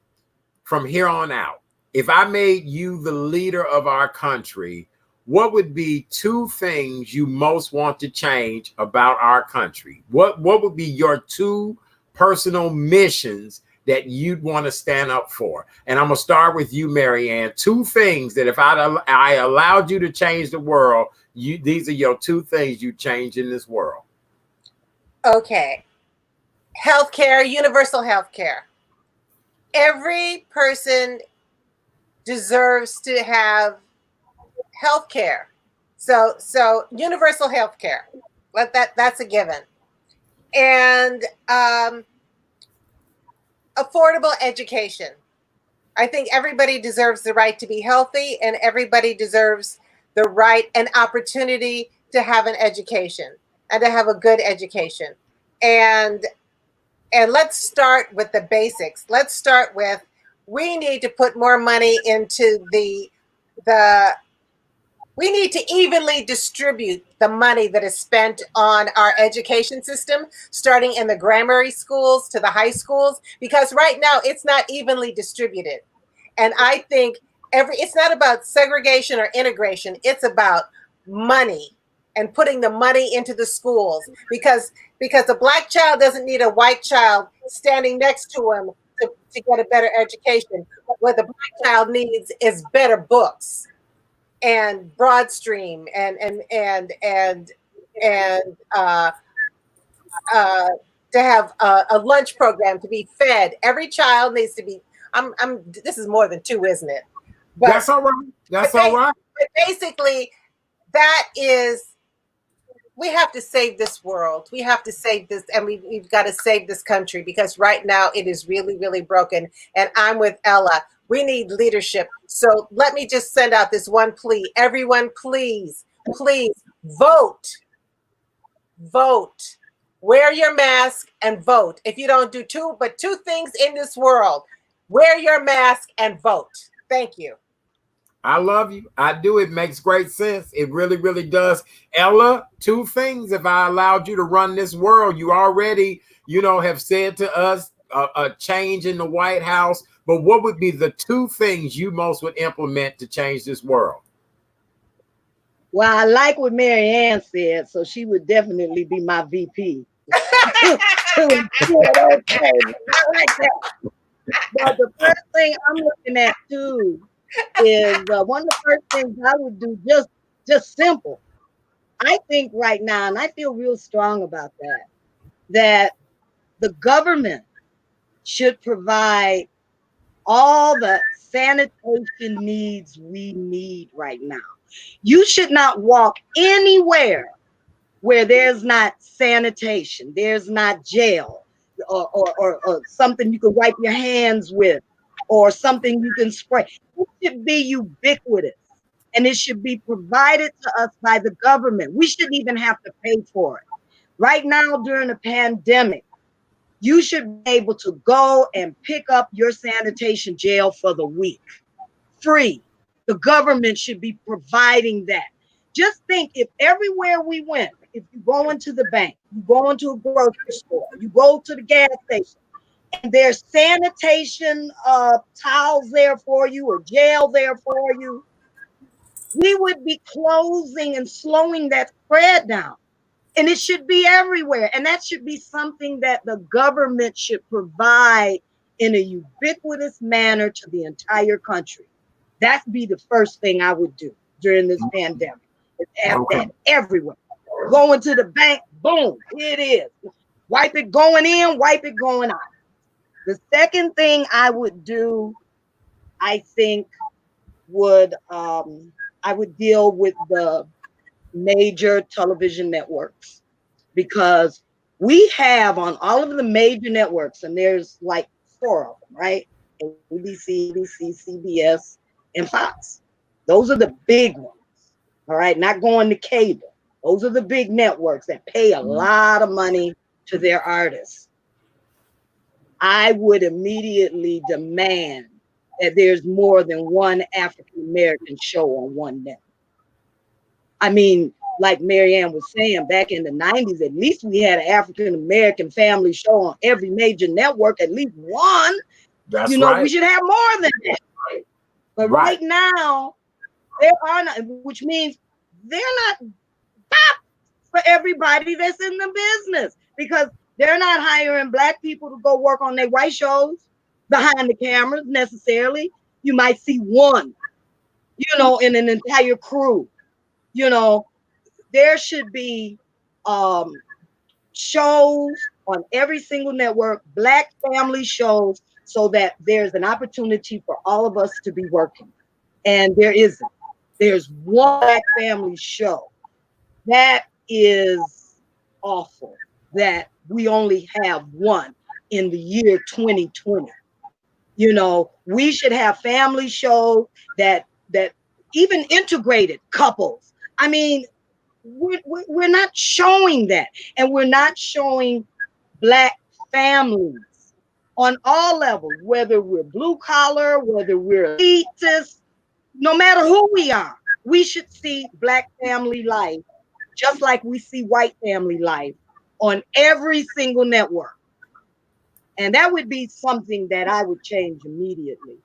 from here on out, if I made you the leader of our country, what would be two things you most want to change about our country? What would be your two personal missions that you'd want to stand up for? And I'm gonna start with you, Mariann. Two things that if I allowed you to change the world, these are your two things you change in this world. Okay. Healthcare, universal healthcare. Every person deserves to have healthcare. So universal healthcare. That's a given. And affordable education. I think everybody deserves the right to be healthy, and everybody deserves the right and opportunity to have an education and to have a good education. And let's start with the basics. Let's start with, we need to put more money into the we need to evenly distribute the money that is spent on our education system, starting in the grammar schools to the high schools, because right now it's not evenly distributed. And I think it's not about segregation or integration, it's about money and putting the money into the schools, because a black child doesn't need a white child standing next to him to get a better education. What the black child needs is better books and Broadstream and uh, to have a lunch program to be fed. Every child needs to be. I'm. This is more than two, isn't it? But That's all right. but, That's all right. but basically, that is we have to save this world. We have to save this, and we've got to save this country, because right now it is really, really broken. And I'm with Ella. We need leadership. So let me just send out this one plea. Everyone, please, please vote. Vote. Wear your mask and vote. If you don't do two things in this world, wear your mask and vote. Thank you. I love you. I do. It makes great sense. It really, really does. Ella, two things. If I allowed you to run this world, you already, have said to us a change in the White House. But what would be the two things you most would implement to change this world? Well, I like what Mariann said, so she would definitely be my VP. Okay, I like that. But the first thing I'm looking at too is one of the first things I would do, just simple. I think right now, and I feel real strong about that the government should provide all the sanitation needs we need right now. You should not walk anywhere where there's not sanitation, there's not jail, or something you can wipe your hands with, or something you can spray. It should be ubiquitous, and it should be provided to us by the government. We shouldn't even have to pay for it. Right now, during the pandemic, you should be able to go and pick up your sanitation gel for the week, free. The government should be providing that. Just think, if everywhere we went, if you go into the bank, you go into a grocery store, you go to the gas station, and there's sanitation towels there for you or gel there for you, we would be closing and slowing that spread down. And it should be everywhere. And that should be something that the government should provide in a ubiquitous manner to the entire country. That'd be the first thing I would do during this pandemic. Have that everywhere. Going to the bank, boom, here it is. Wipe it going in, wipe it going out. The second thing I would do, I think, I would deal with the major television networks, because we have on all of the major networks, and there's like 4 of them, right? ABC, CBS, and Fox. Those are the big ones, all right? Not going to cable. Those are the big networks that pay a lot of money to their artists. I would immediately demand that there's more than one African-American show on one network. I mean, like Mariann was saying, back in the 90s, at least we had an African-American family show on every major network, at least one. That's right. We should have more than that. But right now, there are not, which means they're not for everybody that's in the business, because they're not hiring Black people to go work on their white shows behind the cameras necessarily. You might see one, in an entire crew. There should be shows on every single network, Black family shows, so that there's an opportunity for all of us to be working. And there isn't. There's one Black family show. That is awful that we only have one in the year 2020. We should have family shows that even integrated couples. I mean, we're not showing that, and we're not showing Black families on all levels, whether we're blue collar, whether we're elitist, no matter who we are. We should see Black family life just like we see white family life on every single network. And that would be something that I would change immediately.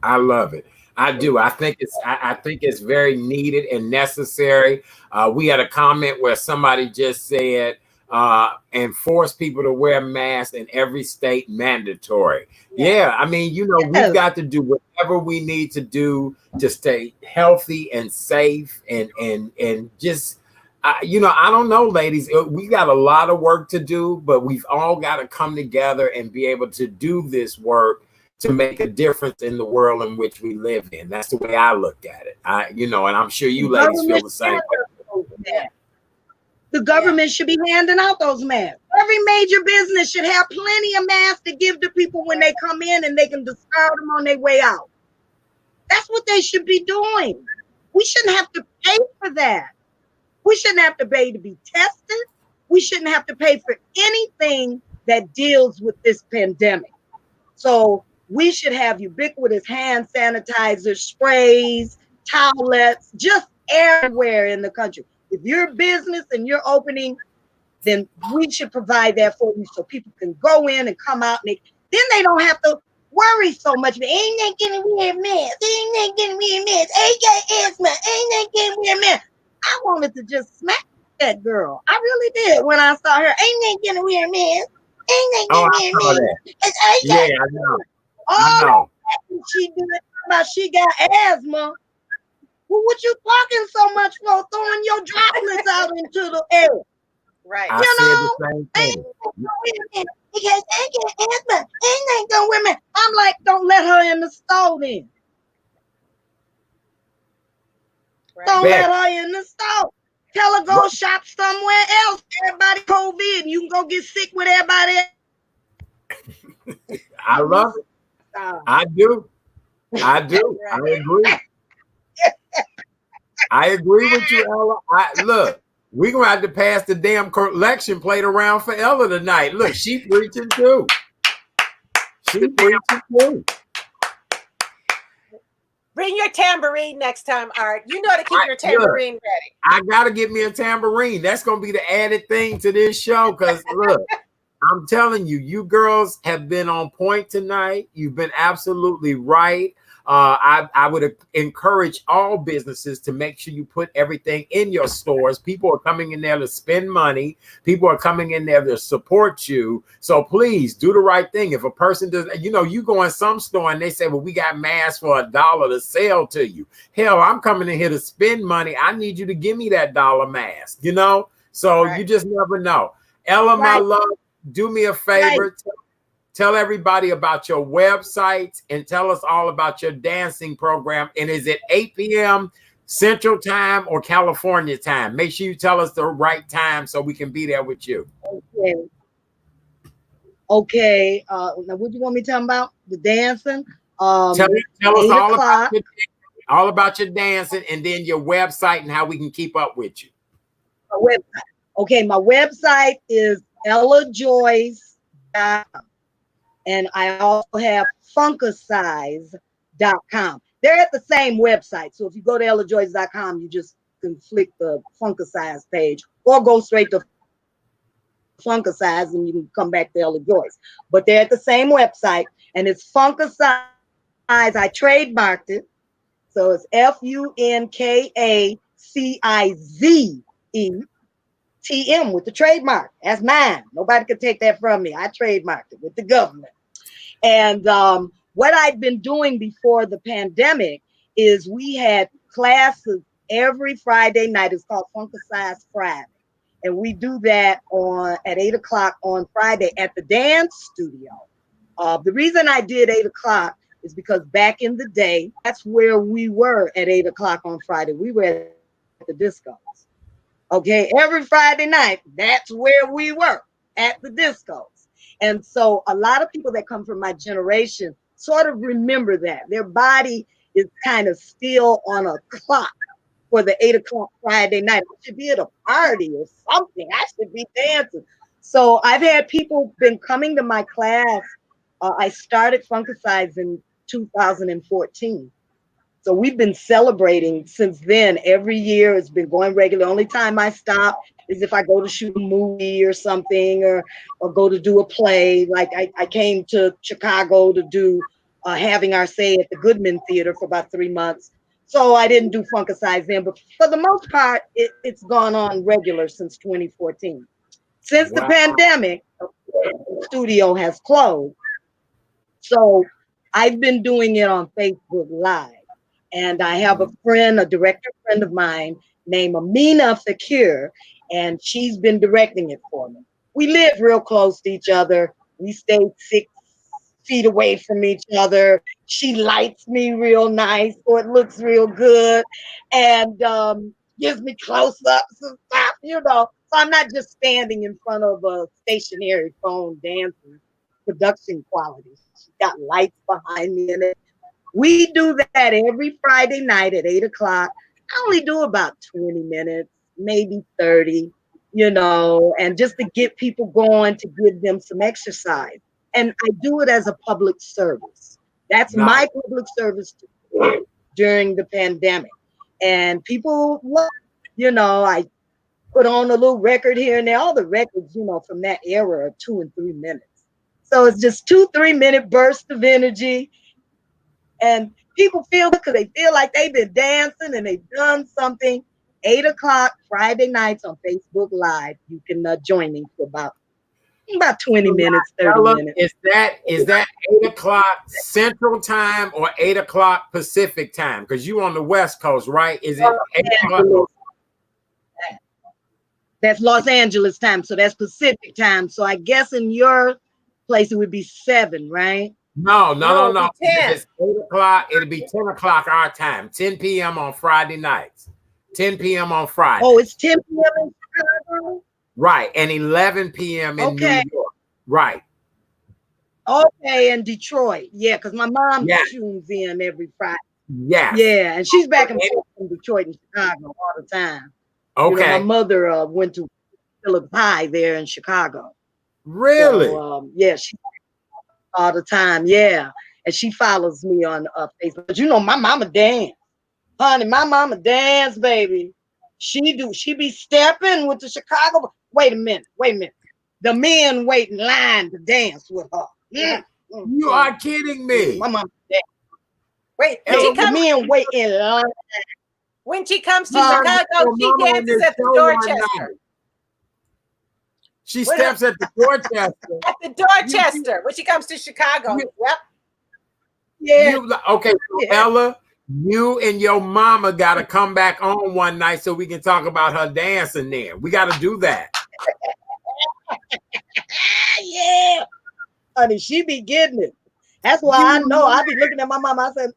I love it. I do. I think it's very needed and necessary. We had a comment where somebody just said, and force people to wear masks in every state mandatory. Yeah. I mean, we've got to do whatever we need to do to stay healthy and safe and just, I don't know, ladies, we got a lot of work to do, but we've all got to come together and be able to do this work to make a difference in the world in which we live in. That's the way I look at it. And I'm sure you ladies feel the same way. Yeah. The government should be handing out those masks. Every major business should have plenty of masks to give to people when they come in, and they can discard them on their way out. That's what they should be doing. We shouldn't have to pay for that. We shouldn't have to pay to be tested. We shouldn't have to pay for anything that deals with this pandemic. So we should have ubiquitous hand sanitizer, sprays, towelettes, just everywhere in the country. If you're a business and you're opening, then we should provide that for you so people can go in and come out, and then they don't have to worry so much. Ain't they getting weird masks? Ain't they getting weird masks? Ain't got asthma? Ain't they getting weird masks? I wanted to just smack that girl. I really did when I saw her. Ain't they getting weird masks? Ain't they Oh, getting I saw weird that. masks? Yeah, I know. I All know. that she did about she got asthma. Well, what you talking so much for? Throwing your droplets out into the air. Right. I You said the know, same ain't thing. women because they get asthma. Ain't no women. I'm like, don't let her in the store then. Right. Don't Bet. let her in the store. Tell her go shop somewhere else. Everybody COVID. You can go get sick with everybody I love it. I do. I do. I Right. agree. I agree with you, Ella. Look, we're gonna have to pass the damn collection plate around for Ella tonight. Look, she preaching too. She preaching too. Bring your tambourine next time, Art. You know to keep your Look, tambourine ready. I gotta get me a tambourine. That's gonna be the added thing to this show. Because look, I'm telling you, you girls have been on point tonight. You've been absolutely right. I would encourage all businesses to make sure you put everything in your stores. People are coming in there to spend money. People are coming in there to support you. So please do the right thing. If a person does, you go in some store and they say, well, we got masks for $1 to sell to you. Hell, I'm coming in here to spend money. I need you to give me that dollar mask, So Right. you just never know. Ella, my love, do me a favor. Tell everybody about your websites and tell us all about your dancing program. And is it 8 p.m. Central Time or California time? Make sure you tell us the right time so we can be there with you. Okay. Now what do you want me to tell about? The dancing? Tell us 8 all about your dancing and then your website and how we can keep up with you. My website. Okay, my website is ellajoyce.com. And I also have funkasize.com. They're at the same website. So if you go to ellajoyce.com, you just can flick the Funkasize page or go straight to Funkasize and you can come back to Ella Joyce. But they're at the same website and it's Funkasize. I trademarked it. So it's FUNKACIZETM with the trademark. That's mine. Nobody could take that from me. I trademarked it with the government. And what I'd been doing before the pandemic is we had classes every Friday night. It's called Funkasize Friday. And we do that at 8 o'clock on Friday at the dance studio. The reason I did 8 o'clock is because back in the day, that's where we were at 8 o'clock on Friday. We were at the discos. Okay, every Friday night, that's where we were, at the discos. And so a lot of people that come from my generation sort of remember that. Their body is kind of still on a clock for the 8 o'clock Friday night. I should be at a party or something. I should be dancing. So I've had people been coming to my class. I started Funkasize in 2014. So we've been celebrating since then. Every year it's been going regular. Only time I stop is if I go to shoot a movie or something or go to do a play. Like I came to Chicago to do Having Our Say at the Goodman Theater for about 3 months. So I didn't do Funkasize then, but for the most part, it's gone on regular since 2014. Since the pandemic, the studio has closed. So I've been doing it on Facebook Live. And I have a friend, a director friend of mine named Amina Fakir, and she's been directing it for me. We live real close to each other. We stay 6 feet away from each other. She lights me real nice, so it looks real good. And gives me close-ups and stuff, you know. So I'm not just standing in front of a stationary phone dancing. Production quality. She's got lights behind me and it. We do that every Friday night at 8 o'clock. I only do about 20 minutes, maybe 30, you know, and just to get people going, to give them some exercise. And I do it as a public service. That's Nice. my public service during the pandemic. And people love, you know, I put on a little record here and there. All the records, you know, from that era are 2 and 3 minutes. So it's just 2-3 minute bursts of energy. And people feel because they feel like they've been dancing and they've done something. 8 o'clock Friday nights on Facebook Live. You can join me for about 20 minutes, 30 Ella, minutes. is that 8 o'clock Central Time or 8 o'clock Pacific Time? Because you on the West Coast, right? Is it 8 o'clock? That's Los Angeles time, so that's Pacific time. So I guess in your place it would be 7, right? No. it'd be 10. It's 8 o'clock. It'll be 10 o'clock our time. 10 p.m. on Friday nights. 10 p.m. on Friday. Oh, it's 10 p.m. in Chicago? Right. And 11 p.m. in New York. Right. Okay, in Detroit. Yeah, because my mom Yeah. tunes in every Friday. Yes. Yeah, and she's back and forth from Detroit and Chicago all the time. Okay. You know, my mother went to Phillips High there in Chicago. Really? So, yeah, she all the time. Yeah, and she follows me on Facebook. But you know, my mama dance, honey. My mama dance, baby. She be stepping with the Chicago. Wait a minute. The men wait in line to dance with her. You are kidding me. My mama dance. Wait, The men wait in line. when she comes to Chicago, she dances at the Dorchester. She steps at the Dorchester. At the Dorchester when she comes to Chicago. Yep. Yeah. Okay, so Ella, you and your mama got to come back on one night so we can talk about her dancing there. We got to do that. Yeah. Honey, she be getting it. That's why I know. I be looking at my mama. I said,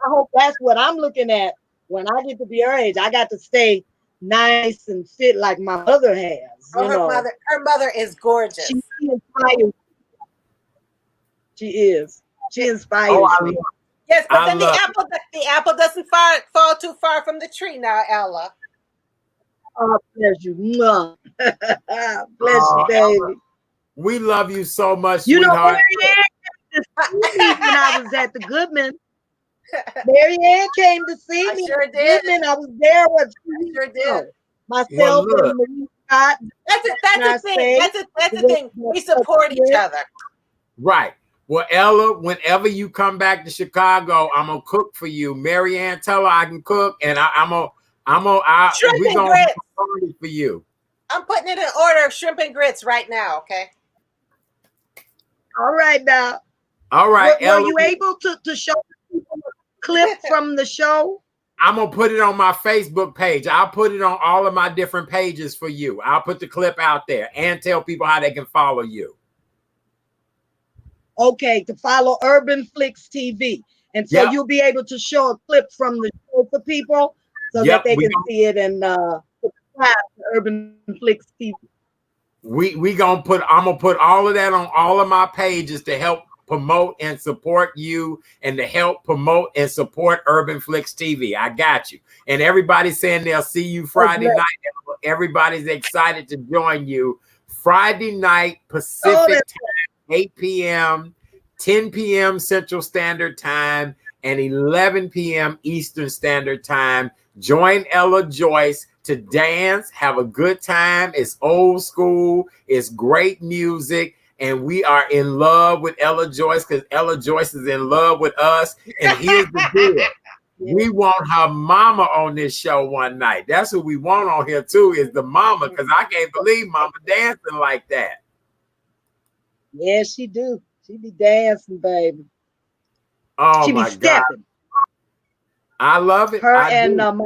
I hope that's what I'm looking at when I get to be her age. I got to stay nice and fit like my mother has. Oh, her mother is gorgeous. She inspires. She is. She inspires me. Yes, but then the apple doesn't fall too far from the tree now, Ella. Oh, bless you. Bless you, baby. We love you so much, you sweetheart. Know, when I was at the Goodman, Mariann came to see me. Sure did. Goodman, I was there. Sure did. Myself and Marie Scott. That's the thing. That's the thing. We support each other. Right. Well, Ella, whenever you come back to Chicago, I'm gonna cook for you. Mariann, tell her I can cook, and we're gonna have a party for you. I'm putting it in order of shrimp and grits right now. Okay. All right now. All right. Were you able to show people a clip from the show? I'm gonna put it on my Facebook page. I'll put it on all of my different pages for you. I'll put the clip out there and tell people how they can follow you. Okay, to follow Urban Flicks TV. And so you'll be able to show a clip from the show for people so that they can see it and subscribe to Urban Flicks TV. I'm gonna put all of that on all of my pages to help promote and support you and to help promote and support Urban Flicks TV. I got you. And everybody's saying they'll see you Friday night. Everybody's excited to join you Friday night Pacific time, 8 p.m., 10 p.m. Central Standard Time, and 11 p.m. Eastern Standard Time. Join Ella Joyce to dance, have a good time. It's old school. It's great music. And we are in love with Ella Joyce because Ella Joyce is in love with us. And here's the deal. We want her mama on this show one night. That's who we want on here too, is the mama, because I can't believe mama dancing like that. Yeah, she do. She be dancing, baby. Oh, she my be stepping. God. I love it. Her of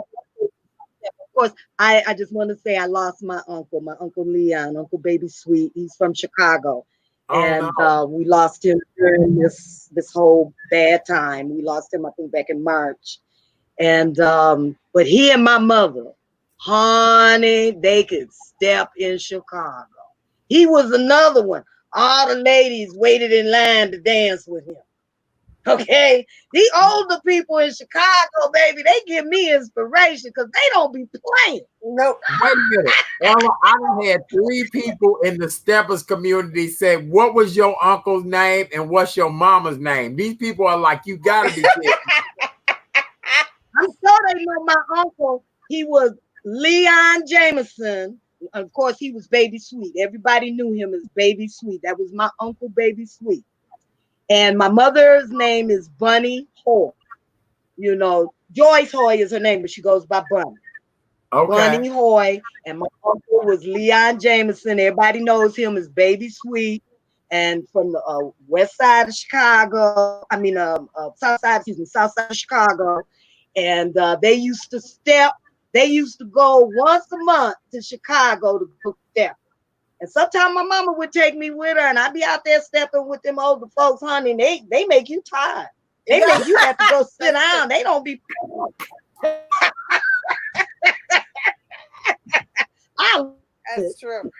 course, I just want to say I lost my Uncle Leon, Uncle Baby Sweet. He's from Chicago. We lost him during this whole bad time. We lost him, I think, back in March. And but he and my mother Honey, they could step in Chicago. He was another one. All the ladies waited in line to dance with him. Okay, the older people in Chicago, baby, they give me inspiration because they don't be playing. Nope. Wait a minute. Ella, I done had 3 people in the Steppers community say, what was your uncle's name and what's your mama's name? These people are like, you gotta be kidding. I'm sure they know my uncle. He was Leon Jameson. Of course, he was Baby Sweet. Everybody knew him as Baby Sweet. That was my uncle, Baby Sweet. And my mother's name is Bunny Hoy. You know, Joyce Hoy is her name, but she goes by Bunny. Okay. Bunny Hoy. And my uncle was Leon Jameson. Everybody knows him as Baby Sweet. And from the west side of Chicago, south side of Chicago. And they used to they used to go once a month to Chicago to go step. And sometimes my mama would take me with her, and I'd be out there stepping with them older folks, honey. And they make you tired. They make you have to go sit down. They don't be. That's true.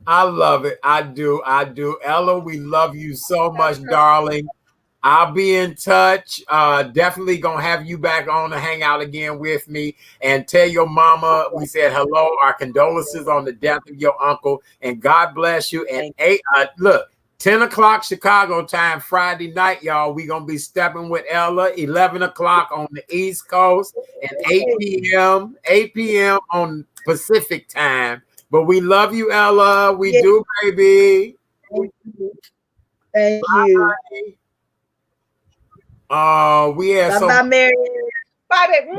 I love it. I do. Ella, we love you so much, darling. I'll be in touch. Definitely gonna have you back on to hang out again with me, and tell your mama we said hello. Our condolences on the death of your uncle, and God bless you. And 10 o'clock Chicago time Friday night, y'all. We gonna be stepping with Ella. 11 o'clock on the East Coast, and 8 p.m. on Pacific time. But we love you, Ella. We do, baby. Thank you. We have bye, Mariann. Bye, baby.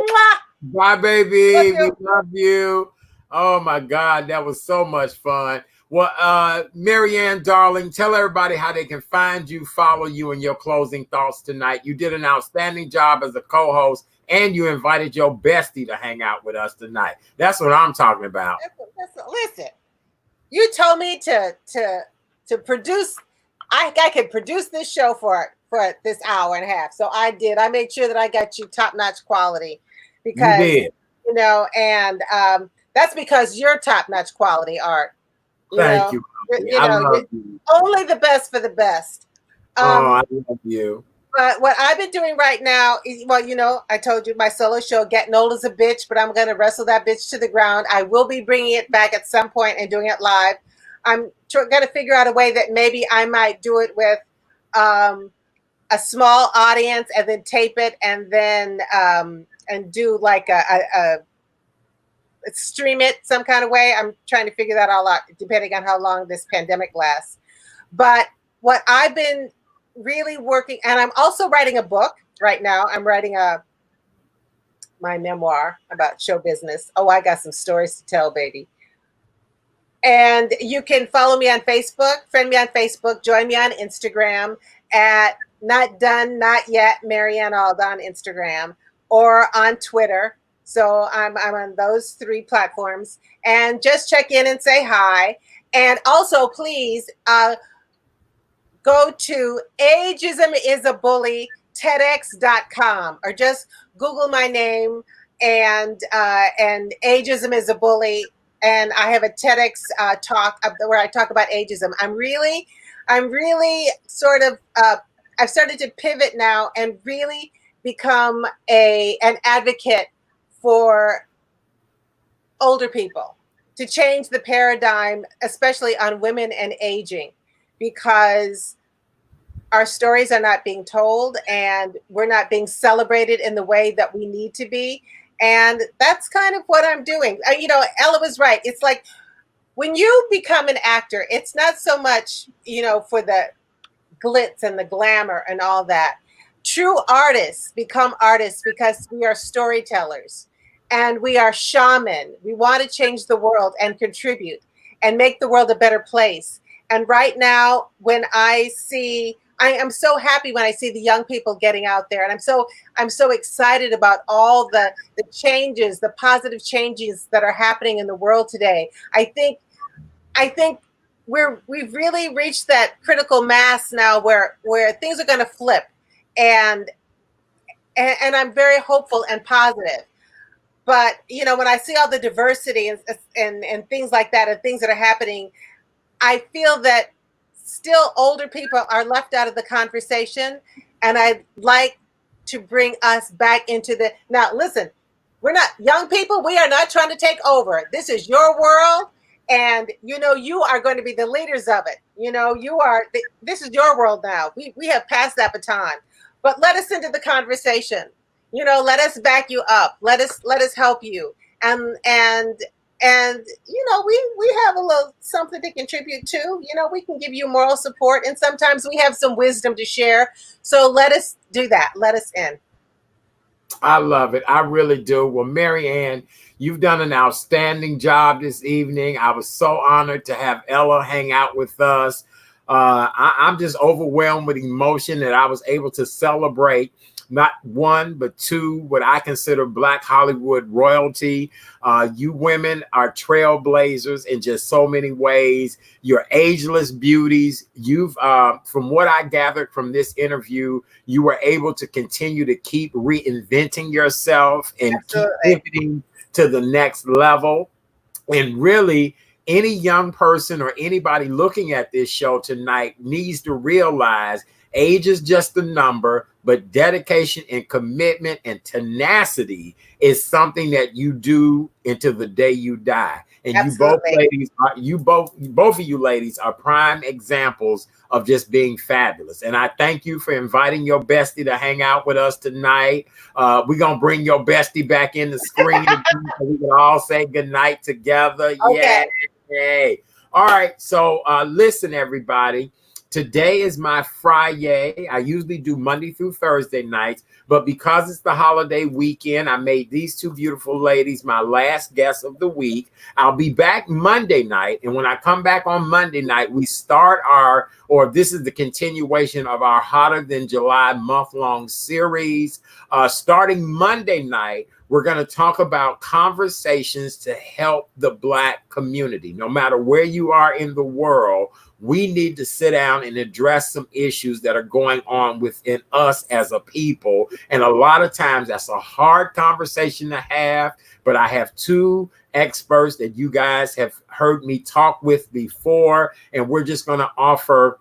Bye, baby. We love you. Oh my God, that was so much fun. Well, Mariann, darling, tell everybody how they can find you, follow you, and your closing thoughts tonight. You did an outstanding job as a co-host, and you invited your bestie to hang out with us tonight. That's what I'm talking about. Listen, you told me to produce. I could produce this show for this hour and a half. So I did. I made sure that I got you top-notch quality because, you know, and that's because you're top-notch quality, Art. Thank you. I love you. Only the best for the best. I love you. But what I've been doing right now is, well, you know, I told you my solo show, Getting Old as a Bitch, but I'm going to wrestle that bitch to the ground. I will be bringing it back at some point and doing it live. I'm going to figure out a way that maybe I might do it with a small audience and then tape it and then and do like a stream it some kind of way. I'm trying to figure that all out depending on how long this pandemic lasts. But what I've been really working, and I'm also writing a book right now. I'm writing my memoir about show business. Oh, I got some stories to tell, baby. And you can follow me on Facebook, friend me on Facebook, join me on Instagram at Not Done, Not Yet, Mariann Aalada on Instagram, or on Twitter. So I'm on those 3 platforms. And just check in and say hi. And also, please go to Ageism is a Bully, TEDx.com, or just Google my name and Ageism is a Bully. And I have a TEDx talk where I talk about ageism. I'm really sort of, I've started to pivot now and really become an advocate for older people to change the paradigm, especially on women and aging, because our stories are not being told and we're not being celebrated in the way that we need to be. And that's kind of what I'm doing. You know, Ella was right. It's like when you become an actor, it's not so much, you know, for the glitz and the glamour and all that. True artists become artists because we are storytellers and we are shaman. We want to change the world and contribute and make the world a better place. And right now, when I am so happy when I see the young people getting out there, and I'm so excited about all the changes, the positive changes that are happening in the world today. I think we've really reached that critical mass now where things are going to flip, and I'm very hopeful and positive. But when I see all the diversity and things like that, and things that are happening, I feel that still older people are left out of the conversation, and I'd like to bring us back into the. Now, listen, we're not young people. We are not trying to take over. This is your world, and you are going to be the leaders of it. You are. This is your world now. We have passed that baton, but let us into the conversation. Let us back you up. Let us help you, and we have a little something to contribute to. We can give you moral support, and sometimes we have some wisdom to share. So let us do that. Let us in. I love it. I really do. Well, Mariann, you've done an outstanding job this evening. I was so honored to have Ella hang out with us. I'm just overwhelmed with emotion that I was able to celebrate not one, but two, what I consider Black Hollywood royalty. You women are trailblazers in just so many ways. You're ageless beauties. You've, from what I gathered from this interview, you were able to continue to keep reinventing yourself and Absolutely. keep pivoting to the next level. And really, any young person or anybody looking at this show tonight needs to realize age is just a number, but dedication and commitment and tenacity is something that you do until the day you die. And Absolutely. both of you ladies are prime examples of just being fabulous. And I thank you for inviting your bestie to hang out with us tonight. We're going to bring your bestie back in the screen so we can all say goodnight together. Okay. Yay. All right. So listen, everybody. Today is my Friday. I usually do Monday through Thursday nights, but because it's the holiday weekend, I made these two beautiful ladies my last guests of the week. I'll be back Monday night, and when I come back on Monday night, we start this is the continuation of our Hotter Than July month-long series. Starting Monday night, we're going to talk about conversations to help the Black community. No matter where you are in the world, we need to sit down and address some issues that are going on within us as a people. And a lot of times that's a hard conversation to have, but I have two experts that you guys have heard me talk with before, and we're just going to offer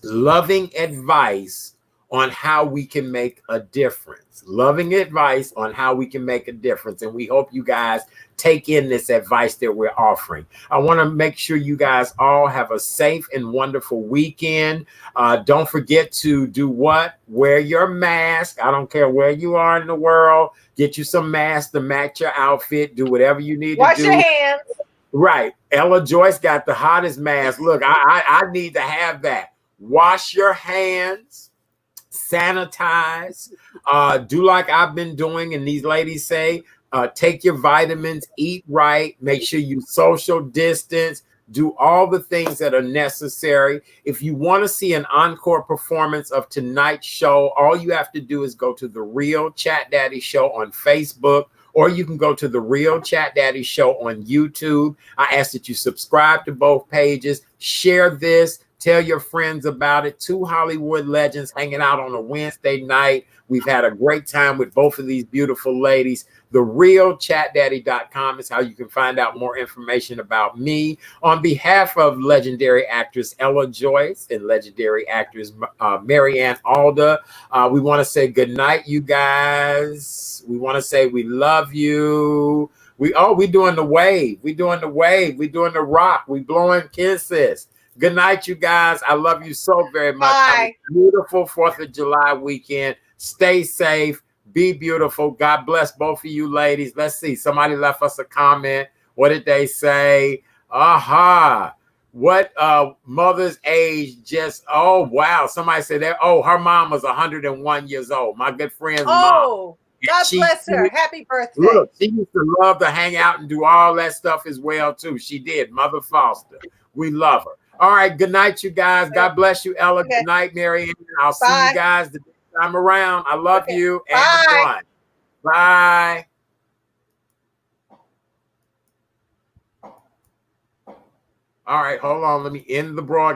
loving advice on how we can make a difference. Loving advice on how we can make a difference. And we hope you guys take in this advice that we're offering. I want to make sure you guys all have a safe and wonderful weekend. Don't forget to do what? Wear your mask. I don't care where you are in the world. Get you some masks to match your outfit. Do whatever you need Wash to do. your hands. Right. Ella Joyce got the hottest mask. Look, I need to have that. Wash your hands. Sanitize, do like I've been doing, and these ladies say, take your vitamins, eat right, make sure you social distance, do all the things that are necessary. If you want to see an encore performance of tonight's show, all you have to do is go to the Real Chat Daddy Show on Facebook, or you can go to the Real Chat Daddy Show on YouTube. I ask that you subscribe to both pages, share this, tell your friends about it. Two Hollywood legends hanging out on a Wednesday night. We've had a great time with both of these beautiful ladies. TheRealChatDaddy.com is how you can find out more information about me. On behalf of legendary actress Ella Joyce and legendary actress Mariann Aalada, we want to say good night, you guys. We want to say we love you. We doing the wave. We doing the wave. We doing the rock. We blowing kisses. Good night, you guys. I love you so very much. Bye. Have a beautiful 4th of July weekend. Stay safe. Be beautiful. God bless both of you ladies. Let's see. Somebody left us a comment. What did they say? Aha. What mother's age just, oh, wow. Somebody said that. Oh, her mom was 101 years old. My good friend's mom. Oh, God bless her. Happy birthday. Look, she used to love to hang out and do all that stuff as well, too. She did. Mother Foster. We love her. All right. Good night, you guys. God bless you, Ella. Okay. Good night, Mariann. I'll see Bye. you guys the next time around. I love you. And Bye. one. Bye. All right. Hold on. Let me end the broadcast.